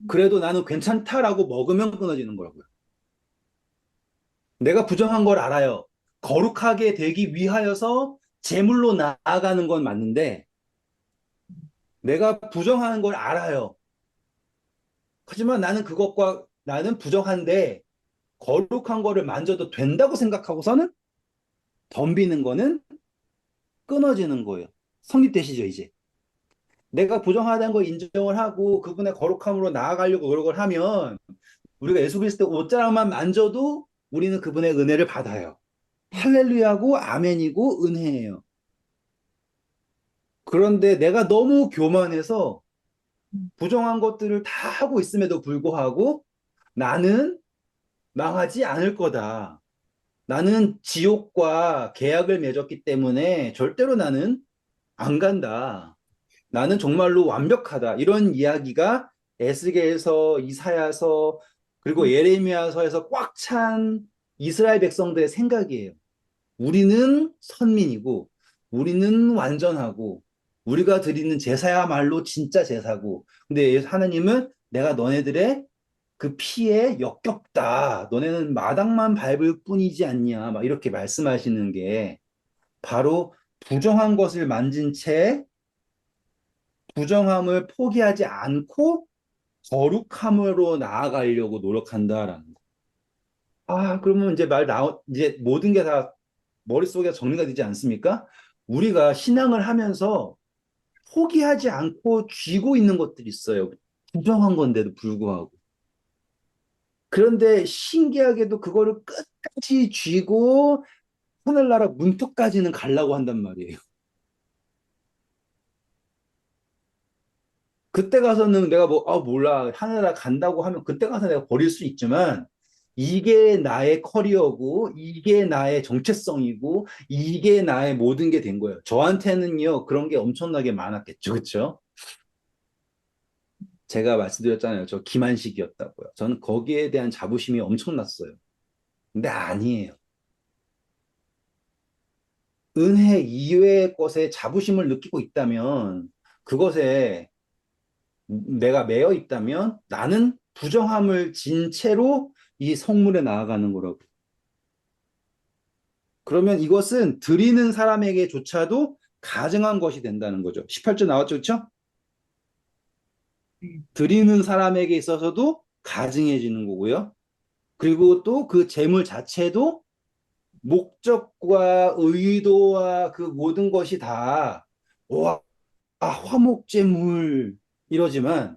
그래도 나는 괜찮다라고 먹으면 끊어지는 거라고요. 내가 부정한 걸 알아요. 거룩하게 되기 위하여서 제물로 나아가는 건 맞는데 내가 부정하는 걸 알아요. 하지만 나는 그것과 나는 부정한데 거룩한 거를 만져도 된다고 생각하고서는 덤비는 거는 끊어지는 거예요. 성립되시죠, 이제. 내가 부정하다는 걸 인정을 하고 그분의 거룩함으로 나아가려고 노력을 하면 우리가 예수 그리스도 옷자락만 만져도 우리는 그분의 은혜를 받아요. 할렐루야고 아멘이고 은혜예요. 그런데 내가 너무 교만해서 부정한 것들을 다 하고 있음에도 불구하고 나는 망하지 않을 거다. 나는 지옥과 계약을 맺었기 때문에 절대로 나는 안 간다. 나는 정말로 완벽하다. 이런 이야기가 에스겔서, 이사야서, 그리고 예레미야서에서 꽉 찬 이스라엘 백성들의 생각이에요. 우리는 선민이고, 우리는 완전하고, 우리가 드리는 제사야말로 진짜 제사고, 근데 하나님은 내가 너네들의 그 피에 역겹다. 너네는 마당만 밟을 뿐이지 않냐. 막 이렇게 말씀하시는 게 바로 부정한 것을 만진 채 부정함을 포기하지 않고 거룩함으로 나아가려고 노력한다라는 거. 그러면 이제 이제 모든 게 다 머릿속에 정리가 되지 않습니까? 우리가 신앙을 하면서 포기하지 않고 쥐고 있는 것들이 있어요. 부정한 건데도 불구하고. 그런데 신기하게도 그거를 끝까지 쥐고 하늘나라 문턱까지는 가려고 한단 말이에요. 그때 가서는 내가 뭐, 몰라. 하늘나라 간다고 하면 그때 가서 내가 버릴 수 있지만, 이게 나의 커리어고, 이게 나의 정체성이고, 이게 나의 모든 게 된 거예요. 저한테는요, 그런 게 엄청나게 많았겠죠. 그쵸? 제가 말씀드렸잖아요. 저 기만식이었다고요. 저는 거기에 대한 자부심이 엄청났어요. 근데 아니에요. 은혜 이외의 것에 자부심을 느끼고 있다면, 그것에 내가 매여 있다면 나는 부정함을 진 채로 이 성물에 나아가는 거라고. 그러면 이것은 드리는 사람에게조차도 가증한 것이 된다는 거죠. 18절 나왔죠, 그렇죠? 네. 드리는 사람에게 있어서도 가증해지는 거고요. 그리고 또 그 재물 자체도 목적과 의도와 그 모든 것이 다, 와, 화목제물 이러지만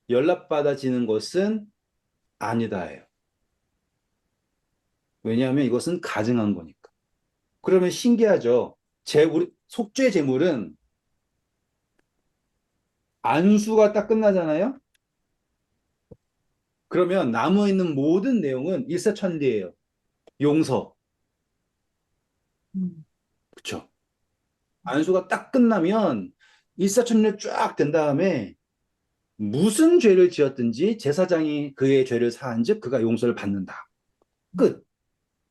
연락받아지는 것은 아니다예요. 왜냐하면 이것은 가증한 거니까. 그러면 신기하죠. 우리 속죄 제물은 안수가 딱 끝나잖아요. 그러면 남아 있는 모든 내용은 일사천리예요. 용서, 음, 그렇죠? 안수가 딱 끝나면 일사천리 쫙 된 다음에 무슨 죄를 지었든지 제사장이 그의 죄를 사한즉 그가 용서를 받는다. 끝.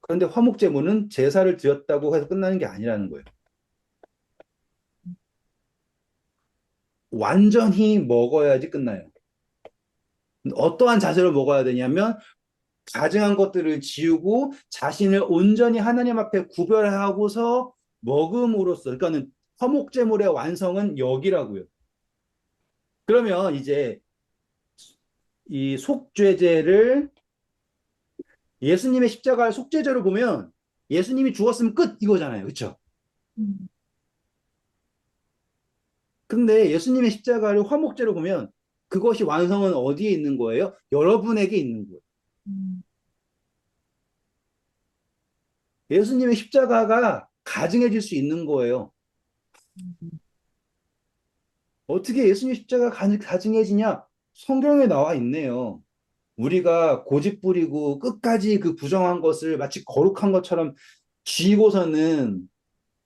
그런데 화목제물은 제사를 드렸다고 해서 끝나는 게 아니라는 거예요. 완전히 먹어야지 끝나요. 어떠한 자세로 먹어야 되냐면 가증한 것들을 지우고 자신을 온전히 하나님 앞에 구별하고서 먹음으로써, 그러니까는 화목제물의 완성은 여기라고요. 그러면 이제 이 속죄제를 예수님의 십자가를 속죄제로 보면 예수님이 죽었으면 끝 이거잖아요. 그렇죠? 음, 근데 예수님의 십자가를 화목제로 보면 그것이 완성은 어디에 있는 거예요? 여러분에게 있는 거예요. 음, 예수님의 십자가가 가증해질 수 있는 거예요. 음, 어떻게 예수님의 십자가가 가증해지냐? 성경에 나와 있네요. 우리가 고집 부리고 끝까지 그 부정한 것을 마치 거룩한 것처럼 쥐고서는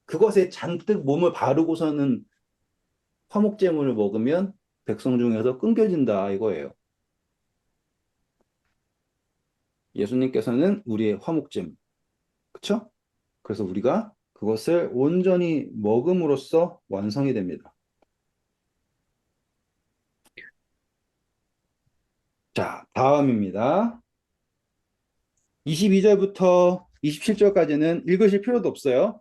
그것에 잔뜩 몸을 바르고서는 화목제물을 먹으면 백성 중에서 끊겨진다 이거예요. 예수님께서는 우리의 화목제물. 그렇죠? 그래서 우리가 그것을 온전히 먹음으로써 완성이 됩니다. 자, 다음입니다. 22절부터 27절까지는 읽으실 필요도 없어요.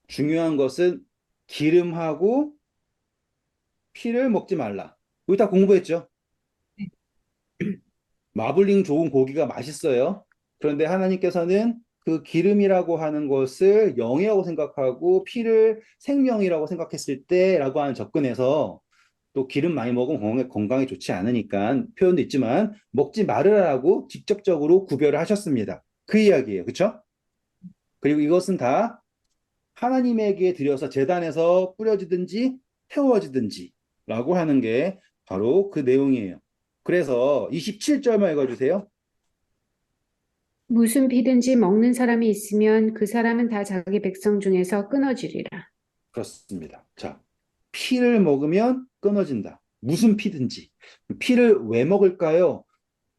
중요한 것은 기름하고 피를 먹지 말라. 우리 다 공부했죠? 네. 마블링 좋은 고기가 맛있어요. 그런데 하나님께서는 그 기름이라고 하는 것을 영이라고 생각하고 피를 생명이라고 생각했을 때라고 하는 접근에서 또 기름 많이 먹으면 건강에 좋지 않으니까 표현도 있지만 먹지 말으라고 직접적으로 구별을 하셨습니다. 그 이야기예요. 그렇죠? 그리고 이것은 다 하나님에게 드려서 제단에서 뿌려지든지 태워지든지 라고 하는 게 바로 그 내용이에요. 그래서 27절만 읽어주세요. 무슨 피든지 먹는 사람이 있으면 그 사람은 다 자기 백성 중에서 끊어지리라. 그렇습니다. 자, 피를 먹으면 끊어진다. 무슨 피든지. 피를 왜 먹을까요?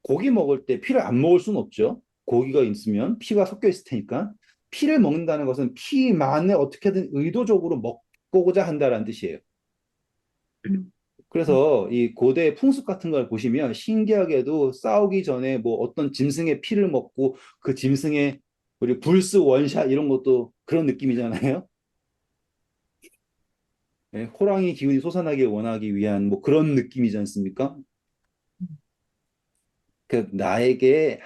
고기 먹을 때 피를 안 먹을 수는 없죠. 고기가 있으면 피가 섞여 있을 테니까. 피를 먹는다는 것은 피만을 어떻게든 의도적으로 먹고자 한다는 뜻이에요. 그래서 이 고대 풍습 같은 걸 보시면 신기하게도 싸우기 전에 뭐 어떤 짐승의 피를 먹고 그 짐승의 우리 불스 원샷 이런 것도 그런 느낌이잖아요. 예, 호랑이 기운이 솟아나길 원하기 위한 뭐 그런 느낌이지 않습니까? 그 나에게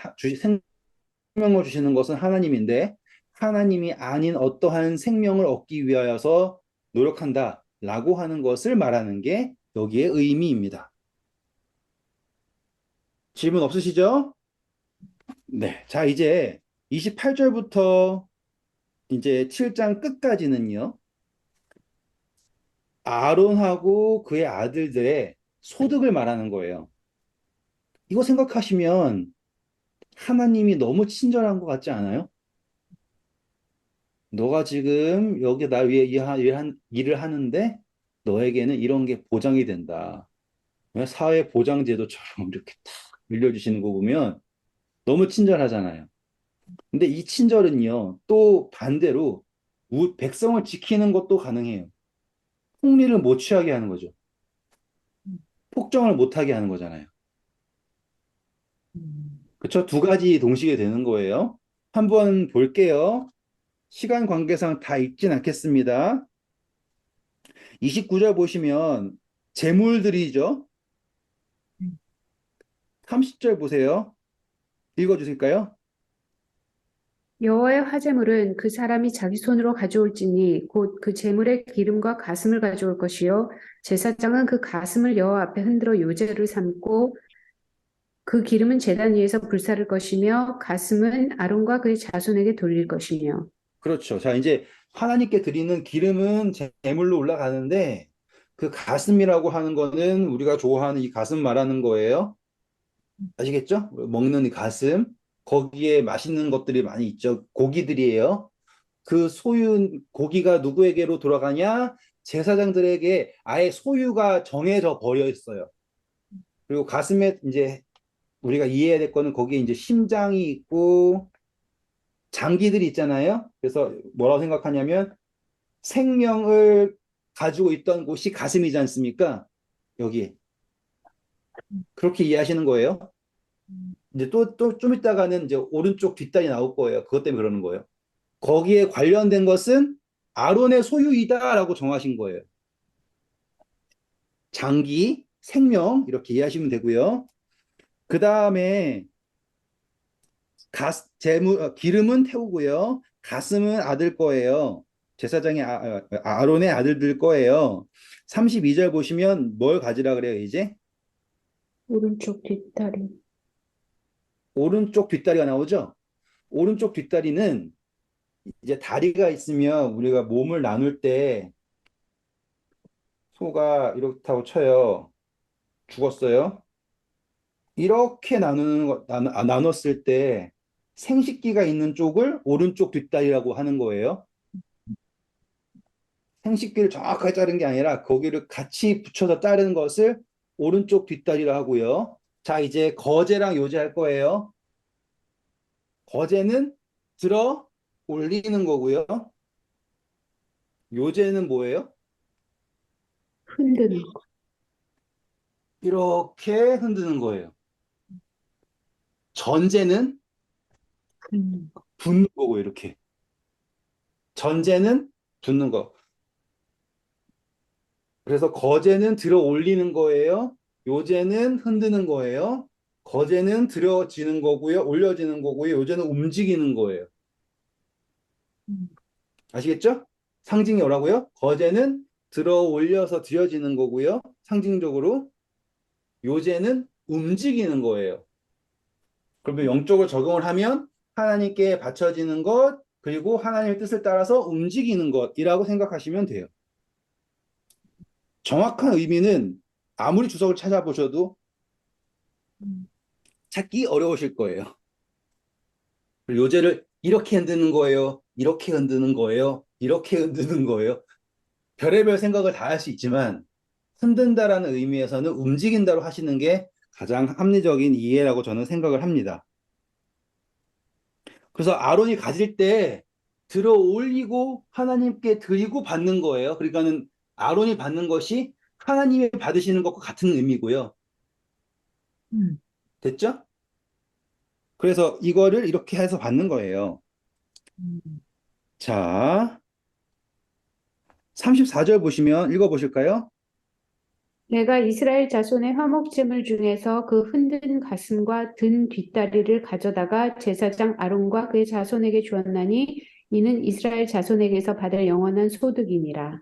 생명을 주시는 것은 하나님인데 하나님이 아닌 어떠한 생명을 얻기 위하여서 노력한다라고 하는 것을 말하는 게 여기에 의미입니다. 질문 없으시죠? 네. 자, 이제 28절부터 이제 7장 끝까지는요. 아론하고 그의 아들들의 소득을 말하는 거예요. 이거 생각하시면 하나님이 너무 친절한 것 같지 않아요? 너가 지금 여기 날 위해 일을 하는데 너에게는 이런 게 보장이 된다. 사회 보장제도처럼 이렇게 탁 밀려주시는 거 보면 너무 친절하잖아요. 근데 이 친절은요, 또 반대로 백성을 지키는 것도 가능해요. 폭리를 못 취하게 하는 거죠. 폭정을 못 하게 하는 거잖아요. 음, 그렇죠? 두 가지 동시에 되는 거예요. 한번 볼게요. 시간 관계상 다 읽진 않겠습니다. 29절 보시면 재물들이죠. 음. 30절 보세요. 읽어주실까요? 여호와의 화제물은 그 사람이 자기 손으로 가져올지니 곧 그 제물의 기름과 가슴을 가져올 것이요 제사장은 그 가슴을 여호와 앞에 흔들어 요제를 삼고 그 기름은 제단 위에서 불사를 것이며 가슴은 아론과 그의 자손에게 돌릴 것이며. 그렇죠. 자, 이제 하나님께 드리는 기름은 제물로 올라가는데 그 가슴이라고 하는 거는 우리가 좋아하는 이 가슴 말하는 거예요. 아시겠죠? 먹는 이 가슴. 거기에 맛있는 것들이 많이 있죠. 고기들이에요. 그 소유 고기가 누구에게로 돌아가냐? 제사장들에게 아예 소유가 정해져 버려 있어요. 그리고 가슴에 이제 우리가 이해해야 될 거는 거기에 이제 심장이 있고 장기들이 있잖아요. 그래서 뭐라고 생각하냐면 생명을 가지고 있던 곳이 가슴이지 않습니까? 여기에. 그렇게 이해하시는 거예요. 음. 이제 또 좀 있다가는 이제 오른쪽 뒷다리 나올 거예요. 그것 때문에 그러는 거예요. 거기에 관련된 것은 아론의 소유이다라고 정하신 거예요. 장기, 생명 이렇게 이해하시면 되고요. 그 다음에 기름은 태우고요. 가슴은 아들 거예요. 제사장의 아론의 아들들 거예요. 32절 보시면 뭘 가지라 그래요, 이제? 오른쪽 뒷다리. 오른쪽 뒷다리가 나오죠? 오른쪽 뒷다리는 이제 다리가 있으면 우리가 몸을 나눌 때 소가 이렇다고 쳐요. 죽었어요. 이렇게 나눴을 때 생식기가 있는 쪽을 오른쪽 뒷다리라고 하는 거예요. 생식기를 정확하게 자른 게 아니라 거기를 같이 붙여서 자르는 것을 오른쪽 뒷다리라 하고요. 자, 이제 거제랑 요제 할 거예요. 거제는 들어 올리는 거고요. 요제는 뭐예요? 흔드는 거. 이렇게 흔드는 거예요. 전제는 음, 붓는 거고, 이렇게. 전제는 붓는 거. 그래서 거제는 들어 올리는 거예요. 요제는 흔드는 거예요. 거제는 들어지는 거고요. 올려지는 거고요. 요제는 움직이는 거예요. 음, 아시겠죠? 상징이 뭐라고요? 거제는 들어 올려서 들여지는 거고요. 상징적으로 요제는 움직이는 거예요. 그러면 영적으로 적용을 하면 하나님께 바쳐지는 것, 그리고 하나님의 뜻을 따라서 움직이는 것이라고 생각하시면 돼요. 정확한 의미는 아무리 주석을 찾아보셔도 음, 찾기 어려우실 거예요. 요제를 이렇게 흔드는 거예요. 이렇게 흔드는 거예요. 이렇게 흔드는 거예요. 별의별 생각을 다 할 수 있지만 흔든다라는 의미에서는 움직인다로 하시는 게 가장 합리적인 이해라고 저는 생각을 합니다. 그래서 아론이 가질 때 들어 올리고 하나님께 드리고 받는 거예요. 그러니까는 아론이 받는 것이 하나님이 받으시는 것과 같은 의미고요. 음, 됐죠? 그래서 이거를 이렇게 해서 받는 거예요. 음. 자, 34절 보시면 읽어보실까요? 내가 이스라엘 자손의 화목제물 중에서 그 흔든 가슴과 든 뒷다리를 가져다가 제사장 아론과 그의 자손에게 주었나니 이는 이스라엘 자손에게서 받을 영원한 소득이니라.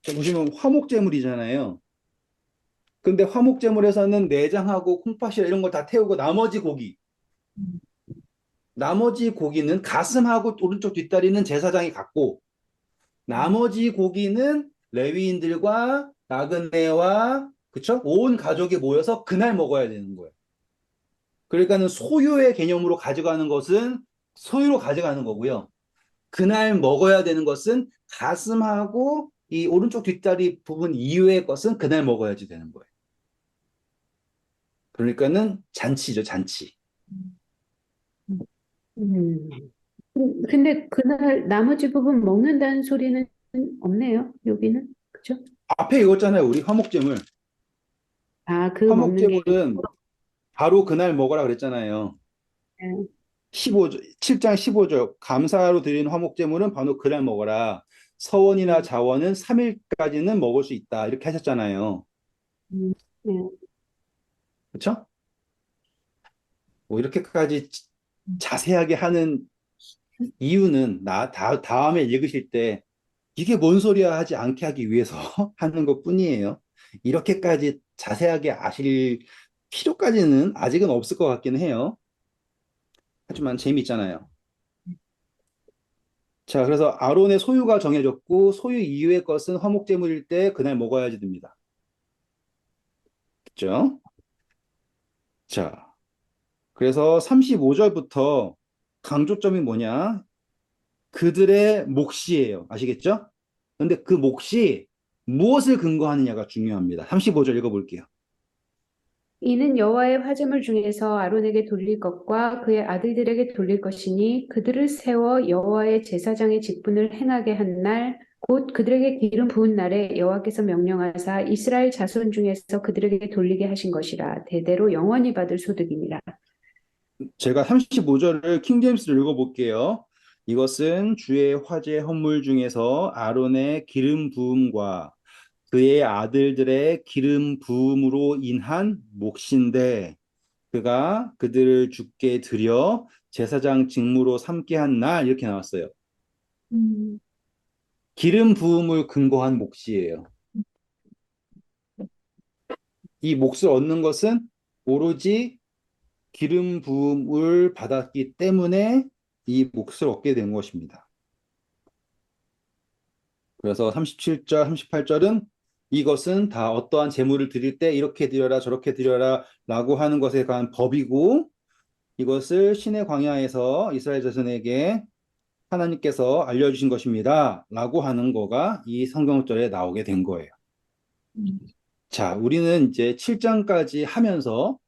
자, 보시면 화목제물이잖아요. 근데 화목제물에서는 내장하고 콩팥이나 이런 거 다 태우고 나머지 고기, 음. 나머지 고기는 가슴하고 오른쪽 뒷다리는 제사장이 갖고 나머지 고기는 레위인들과 나그네와 그쵸? 온 가족이 모여서 그날 먹어야 되는 거예요. 그러니까는 소유의 개념으로 가져가는 것은 소유로 가져가는 거고요. 그날 먹어야 되는 것은 가슴하고 이 오른쪽 뒷다리 부분 이외의 것은 그날 먹어야지 되는 거예요. 그러니까는 잔치죠, 잔치. 음. 근데 그날 나머지 부분 먹는다는 소리는 없네요, 여기는. 그죠? 앞에 읽었잖아요, 우리 화목제물. 아, 그 먹는 게, 화목제물은 바로 그날 먹으라 그랬잖아요. 15절, 7장 15절. 감사로 드리는 화목제물은 바로 그날 먹어라. 서원이나 음, 자원은 3일까지는 먹을 수 있다. 이렇게 하셨잖아요. 네. 그렇죠? 뭐 이렇게까지 자세하게 하는 이유는 다음에 읽으실 때 이게 뭔 소리야 하지 않게 하기 위해서 하는 것뿐이에요. 이렇게까지 자세하게 아실 필요까지는 아직은 없을 것 같긴 해요. 하지만 재미있잖아요. 자, 그래서 아론의 소유가 정해졌고 소유 이후의 것은 화목제물일 때 그날 먹어야지 됩니다. 그죠? 자, 그래서 35절부터 강조점이 뭐냐? 그들의 몫이에요. 아시겠죠? 근데 그 몫이 무엇을 근거하느냐가 중요합니다. 35절 읽어볼게요. 이는 여호와의 화제물 중에서 아론에게 돌릴 것과 그의 아들들에게 돌릴 것이니 그들을 세워 여호와의 제사장의 직분을 행하게 한 날, 곧 그들에게 기름 부은 날에 여호와께서 명령하사 이스라엘 자손 중에서 그들에게 돌리게 하신 것이라. 대대로 영원히 받을 소득이니라. 제가 35절을 킹제임스를 읽어볼게요. 이것은 주의 화제 헌물 중에서 아론의 기름 부음과 그의 아들들의 기름 부음으로 인한 몫인데 그가 그들을 주께 드려 제사장 직무로 삼게 한 날 이렇게 나왔어요. 음, 기름 부음을 근거한 몫이에요. 이 몫을 얻는 것은 오로지 기름 부음을 받았기 때문에 이 몫을 얻게 된 것입니다. 그래서 37절, 38절은 이것은 다 어떠한 제물을 드릴 때 이렇게 드려라 저렇게 드려라 라고 하는 것에 관한 법이고 이것을 신의 광야에서 이스라엘 자손에게 하나님께서 알려주신 것입니다. 라고 하는 거가 이 성경절에 나오게 된 거예요. 음, 자, 우리는 이제 7장까지 하면서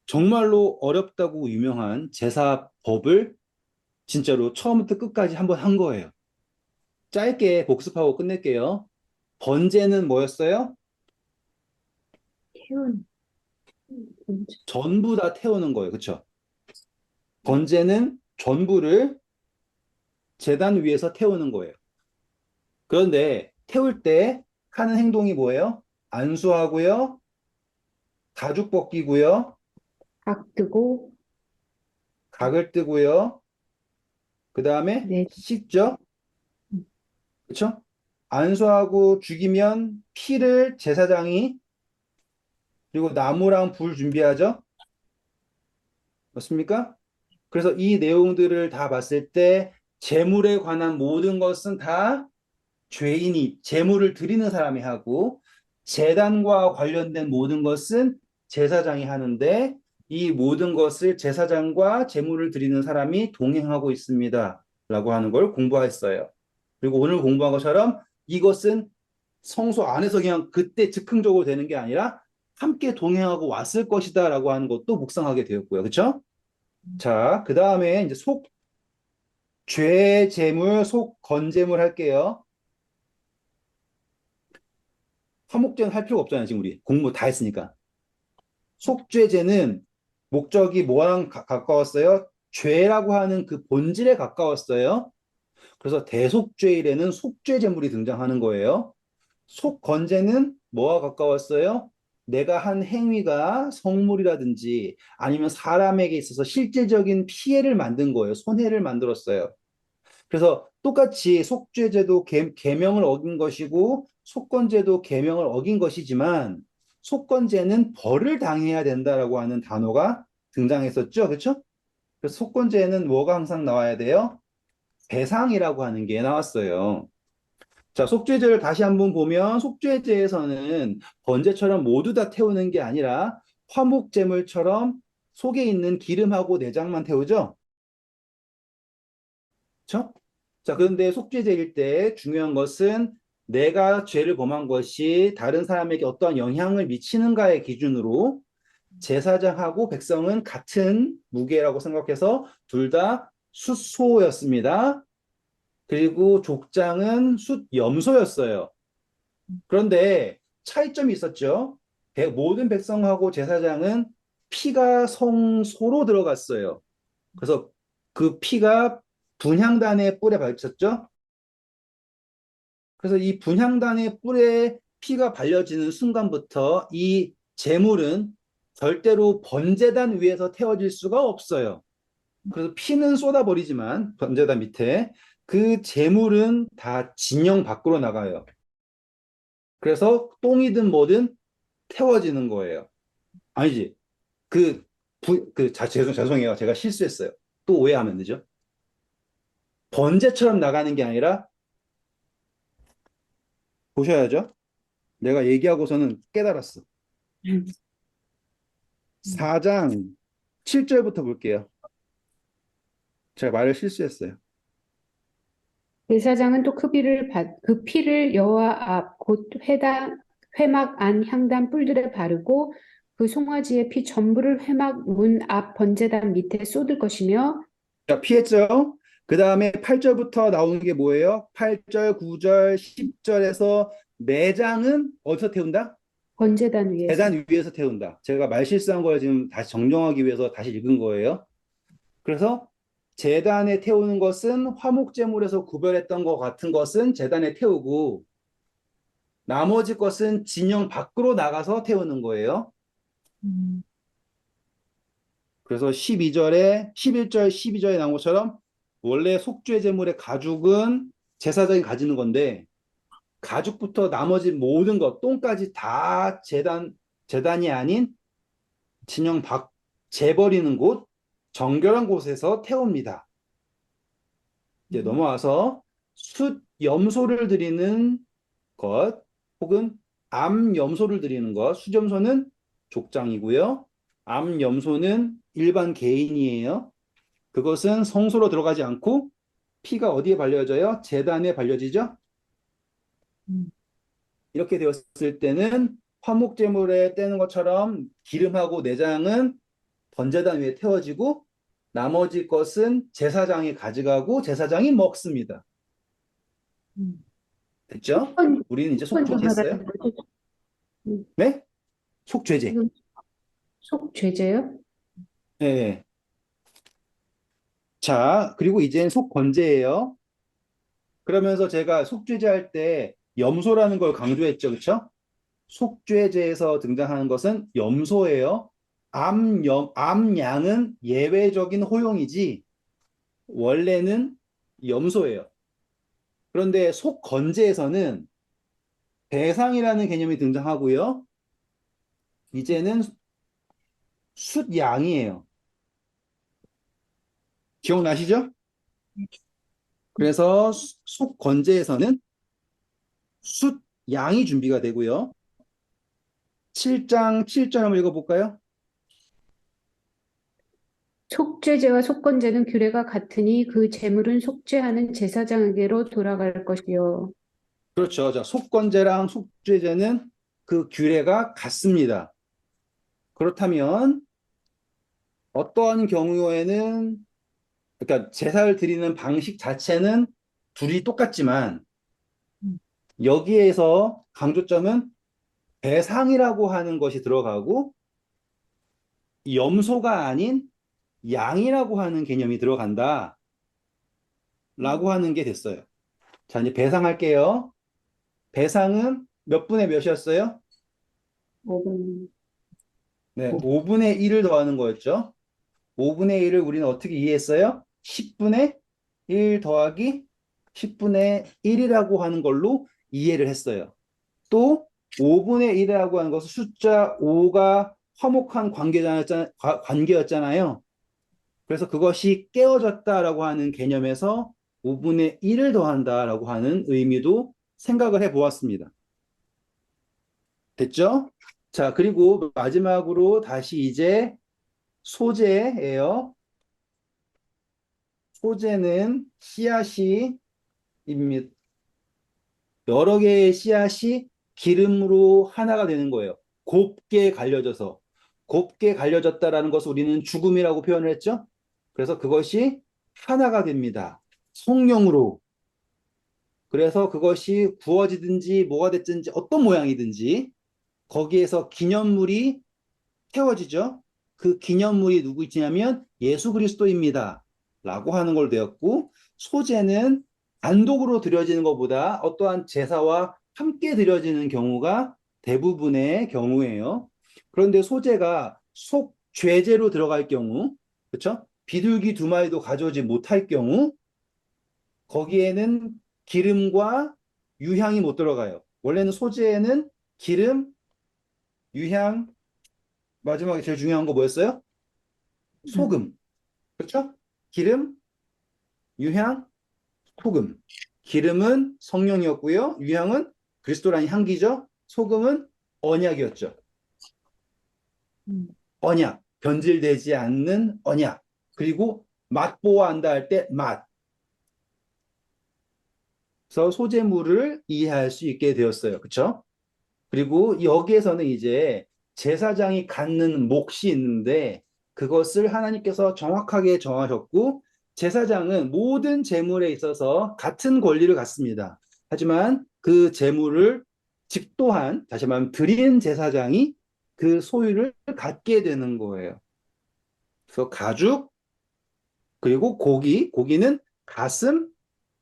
정말로 어렵다고 유명한 제사법을 진짜로 처음부터 끝까지 한번 한 거예요. 짧게 복습하고 끝낼게요. 번제는 뭐였어요? 태운, 전부 다 태우는 거예요. 그쵸? 번제는 전부를 제단 위에서 태우는 거예요. 그런데 태울 때 하는 행동이 뭐예요? 안수하고요, 가죽 벗기고요, 각 뜨고, 각을 뜨고요, 그 다음에 네, 씻죠? 그쵸? 안수하고 죽이면 피를 제사장이 그리고 나무랑 불 준비하죠? 맞습니까? 그래서 이 내용들을 다 봤을 때 재물에 관한 모든 것은 다 죄인이 재물을 드리는 사람이 하고 제단과 관련된 모든 것은 제사장이 하는데 이 모든 것을 제사장과 재물을 드리는 사람이 동행하고 있습니다. 라고 하는 걸 공부했어요. 그리고 오늘 공부한 것처럼 이것은 성소 안에서 그냥 그때 즉흥적으로 되는 게 아니라 함께 동행하고 왔을 것이다 라고 하는 것도 묵상하게 되었고요. 그렇죠? 자, 그 다음에 이제 죄 재물, 속 건재물 할게요. 화목제는 할 필요가 없잖아요. 지금 우리 공부 다 했으니까. 속죄제는 목적이 뭐랑 가까웠어요? 죄라고 하는 그 본질에 가까웠어요. 그래서 대속죄일에는 속죄제물이 등장하는 거예요. 속건제는 뭐와 가까웠어요? 내가 한 행위가 성물이라든지 아니면 사람에게 있어서 실제적인 피해를 만든 거예요. 손해를 만들었어요. 그래서 똑같이 속죄제도 계명을 어긴 것이고 속건제도 계명을 어긴 것이지만 속건제는 벌을 당해야 된다라고 하는 단어가 등장했었죠. 그렇죠? 그래서 속건제에는 뭐가 항상 나와야 돼요? 배상이라고 하는 게 나왔어요. 자, 속죄제를 다시 한번 보면 속죄제에서는 번제처럼 모두 다 태우는 게 아니라 화목제물처럼 속에 있는 기름하고 내장만 태우죠? 그렇죠? 자, 그런데 속죄제일 때 중요한 것은 내가 죄를 범한 것이 다른 사람에게 어떤 영향을 미치는가의 기준으로 제사장하고 백성은 같은 무게라고 생각해서 둘 다 숫소였습니다. 그리고 족장은 숫염소였어요. 그런데 차이점이 있었죠. 모든 백성하고 제사장은 피가 성소로 들어갔어요. 그래서 그 피가 분향단의 뿔에 발쳤죠. 그래서 이 분향단의 뿔에 피가 발려지는 순간부터 이 제물은 절대로 번제단 위에서 태워질 수가 없어요. 그래서 피는 쏟아버리지만 번제단 밑에 그 제물은 다 진영 밖으로 나가요. 그래서 똥이든 뭐든 태워지는 거예요. 아니지. 죄송해요. 제가 실수했어요. 또 오해하면 되죠. 번제처럼 나가는 게 아니라 보셔야죠. 내가 얘기하고서는 깨달았어. 음. 4장 7절부터 볼게요. 제가 말을 실수했어요. 제사장은 또 그 피를 여호와 앞 곧 회막 안 향단 뿔들에 바르고 그 송아지의 피 전부를 회막 문 앞 번제단 밑에 쏟을 것이며 자, 피했죠? 그 다음에 8절부터 나오는 게 뭐예요? 8절, 9절, 10절에서 내장은 어디서 태운다? 번제단 위에서 계단 위에서 태운다. 제가 말 실수한 걸 지금 다시 정정하기 위해서 다시 읽은 거예요. 그래서 제단에 태우는 것은 화목제물에서 구별했던 것 같은 것은 제단에 태우고 나머지 것은 진영 밖으로 나가서 태우는 거예요. 음, 그래서 12절에 11절 12절에 나온 것처럼 원래 속죄제물의 가죽은 제사장이 가지는 건데 가죽부터 나머지 모든 것 똥까지 다 제단이 아닌 진영 밖 재버리는 곳 정결한 곳에서 태웁니다. 이제 넘어와서 숫염소를 드리는 것 혹은 암염소를 드리는 것. 숫염소는 족장이고요. 암염소는 일반 개인이에요. 그것은 성소로 들어가지 않고 피가 어디에 발려져요? 제단에 발려지죠. 음, 이렇게 되었을 때는 화목제물에 떼는 것처럼 기름하고 내장은 번제단 위에 태워지고 나머지 것은 제사장이 가져가고 제사장이 먹습니다. 음. 됐죠? 속건 우리는 이제 속건제 속죄제 했어요. 말하는 거죠? 네? 속죄제. 지금 속죄제요? 네. 자, 그리고 이제는 속건제예요. 그러면서 제가 속죄제 할 때 염소라는 걸 강조했죠. 그렇죠? 속죄제에서 등장하는 것은 염소예요. 암양은 예외적인 호용이지 원래는 염소예요. 그런데 속건제에서는 배상이라는 개념이 등장하고요. 이제는 숫양이에요. 기억나시죠? 그래서 속건제에서는 숫양이 준비가 되고요. 7장 7절 한번 읽어볼까요? 속죄제와 속건제는 규례가 같으니 그 제물은 속죄하는 제사장에게로 돌아갈 것이요. 그렇죠. 자, 속건제랑 속죄제는 그 규례가 같습니다. 그렇다면 어떠한 경우에는 그러니까 제사를 드리는 방식 자체는 둘이 똑같지만 음. 여기에서 강조점은 배상이라고 하는 것이 들어가고 염소가 아닌 양이라고 하는 개념이 들어간다라고 하는 게 됐어요. 자, 이제 배상할게요. 배상은 몇 분의 몇이었어요? 5분. 네, 5분의 1을 더하는 거였죠. 5분의 1을 우리는 어떻게 이해했어요? 10분의 1 더하기 10분의 1이라고 하는 걸로 이해를 했어요. 또 5분의 1이라고 하는 것은 숫자 5가 화목한 관계였잖아요. 그래서 그것이 깨어졌다라고 하는 개념에서 5분의 1을 더한다라고 하는 의미도 생각을 해 보았습니다. 됐죠? 자, 그리고 마지막으로 다시 이제 소재예요. 소재는 씨앗이 여러 개의 씨앗이 기름으로 하나가 되는 거예요. 곱게 갈려져서. 곱게 갈려졌다라는 것을 우리는 죽음이라고 표현을 했죠. 그래서 그것이 하나가 됩니다. 성령으로. 그래서 그것이 구워지든지 뭐가 됐든지 어떤 모양이든지 거기에서 기념물이 태워지죠. 그 기념물이 누구이냐면 예수 그리스도입니다. 라고 하는 걸 되었고, 소제는 단독으로 드려지는 것보다 어떠한 제사와 함께 드려지는 경우가 대부분의 경우예요. 그런데 소제가 속죄제로 들어갈 경우, 그렇죠? 비둘기 두 마리도 가져오지 못할 경우, 거기에는 기름과 유향이 못 들어가요. 원래는 소제에는 기름, 유향, 마지막에 제일 중요한 거 뭐였어요? 소금. 그렇죠? 기름, 유향, 소금. 기름은 성령이었고요. 유향은 그리스도라는 향기죠. 소금은 언약이었죠. 음, 언약. 변질되지 않는 언약. 그리고 맛보아한다 할 때 맛. 그래서 소재물을 이해할 수 있게 되었어요. 그렇죠? 그리고 여기에서는 이제 제사장이 갖는 몫이 있는데 그것을 하나님께서 정확하게 정하셨고 제사장은 모든 제물에 있어서 같은 권리를 갖습니다. 하지만 그 제물을 집도한, 다시 말하면 드린 제사장이 그 소유를 갖게 되는 거예요. 그래서 가죽, 그리고 고기, 고기는 가슴,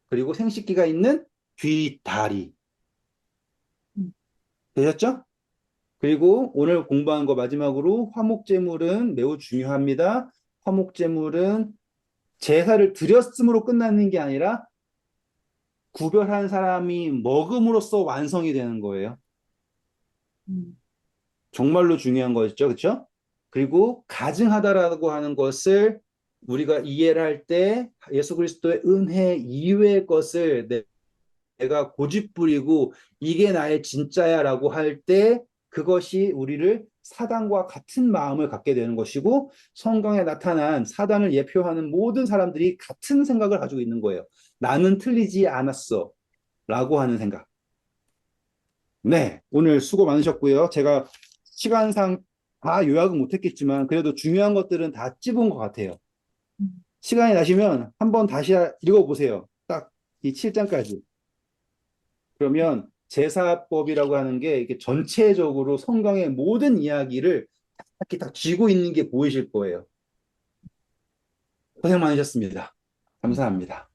그리고 생식기가 있는 귀, 다리. 음, 되셨죠? 그리고 오늘 공부한 거 마지막으로 화목제물은 매우 중요합니다. 화목제물은 제사를 드렸음으로 끝나는 게 아니라 구별한 사람이 먹음으로써 완성이 되는 거예요. 음, 정말로 중요한 거였죠. 그렇죠? 그리고 가증하다라고 하는 것을 우리가 이해를 할 때 예수 그리스도의 은혜 이외의 것을 내가 고집부리고 이게 나의 진짜야라고 할 때 그것이 우리를 사단과 같은 마음을 갖게 되는 것이고 성경에 나타난 사단을 예표하는 모든 사람들이 같은 생각을 가지고 있는 거예요. 나는 틀리지 않았어 라고 하는 생각. 네, 오늘 수고 많으셨고요. 제가 시간상 다 요약은 못했겠지만 그래도 중요한 것들은 다 찝은 것 같아요. 음. 시간이 나시면 한번 다시 읽어보세요. 딱 이 7장까지. 그러면 제사법이라고 하는 게 이게 전체적으로 성경의 모든 이야기를 이렇게 딱 쥐고 있는 게 보이실 거예요. 고생 많으셨습니다. 감사합니다.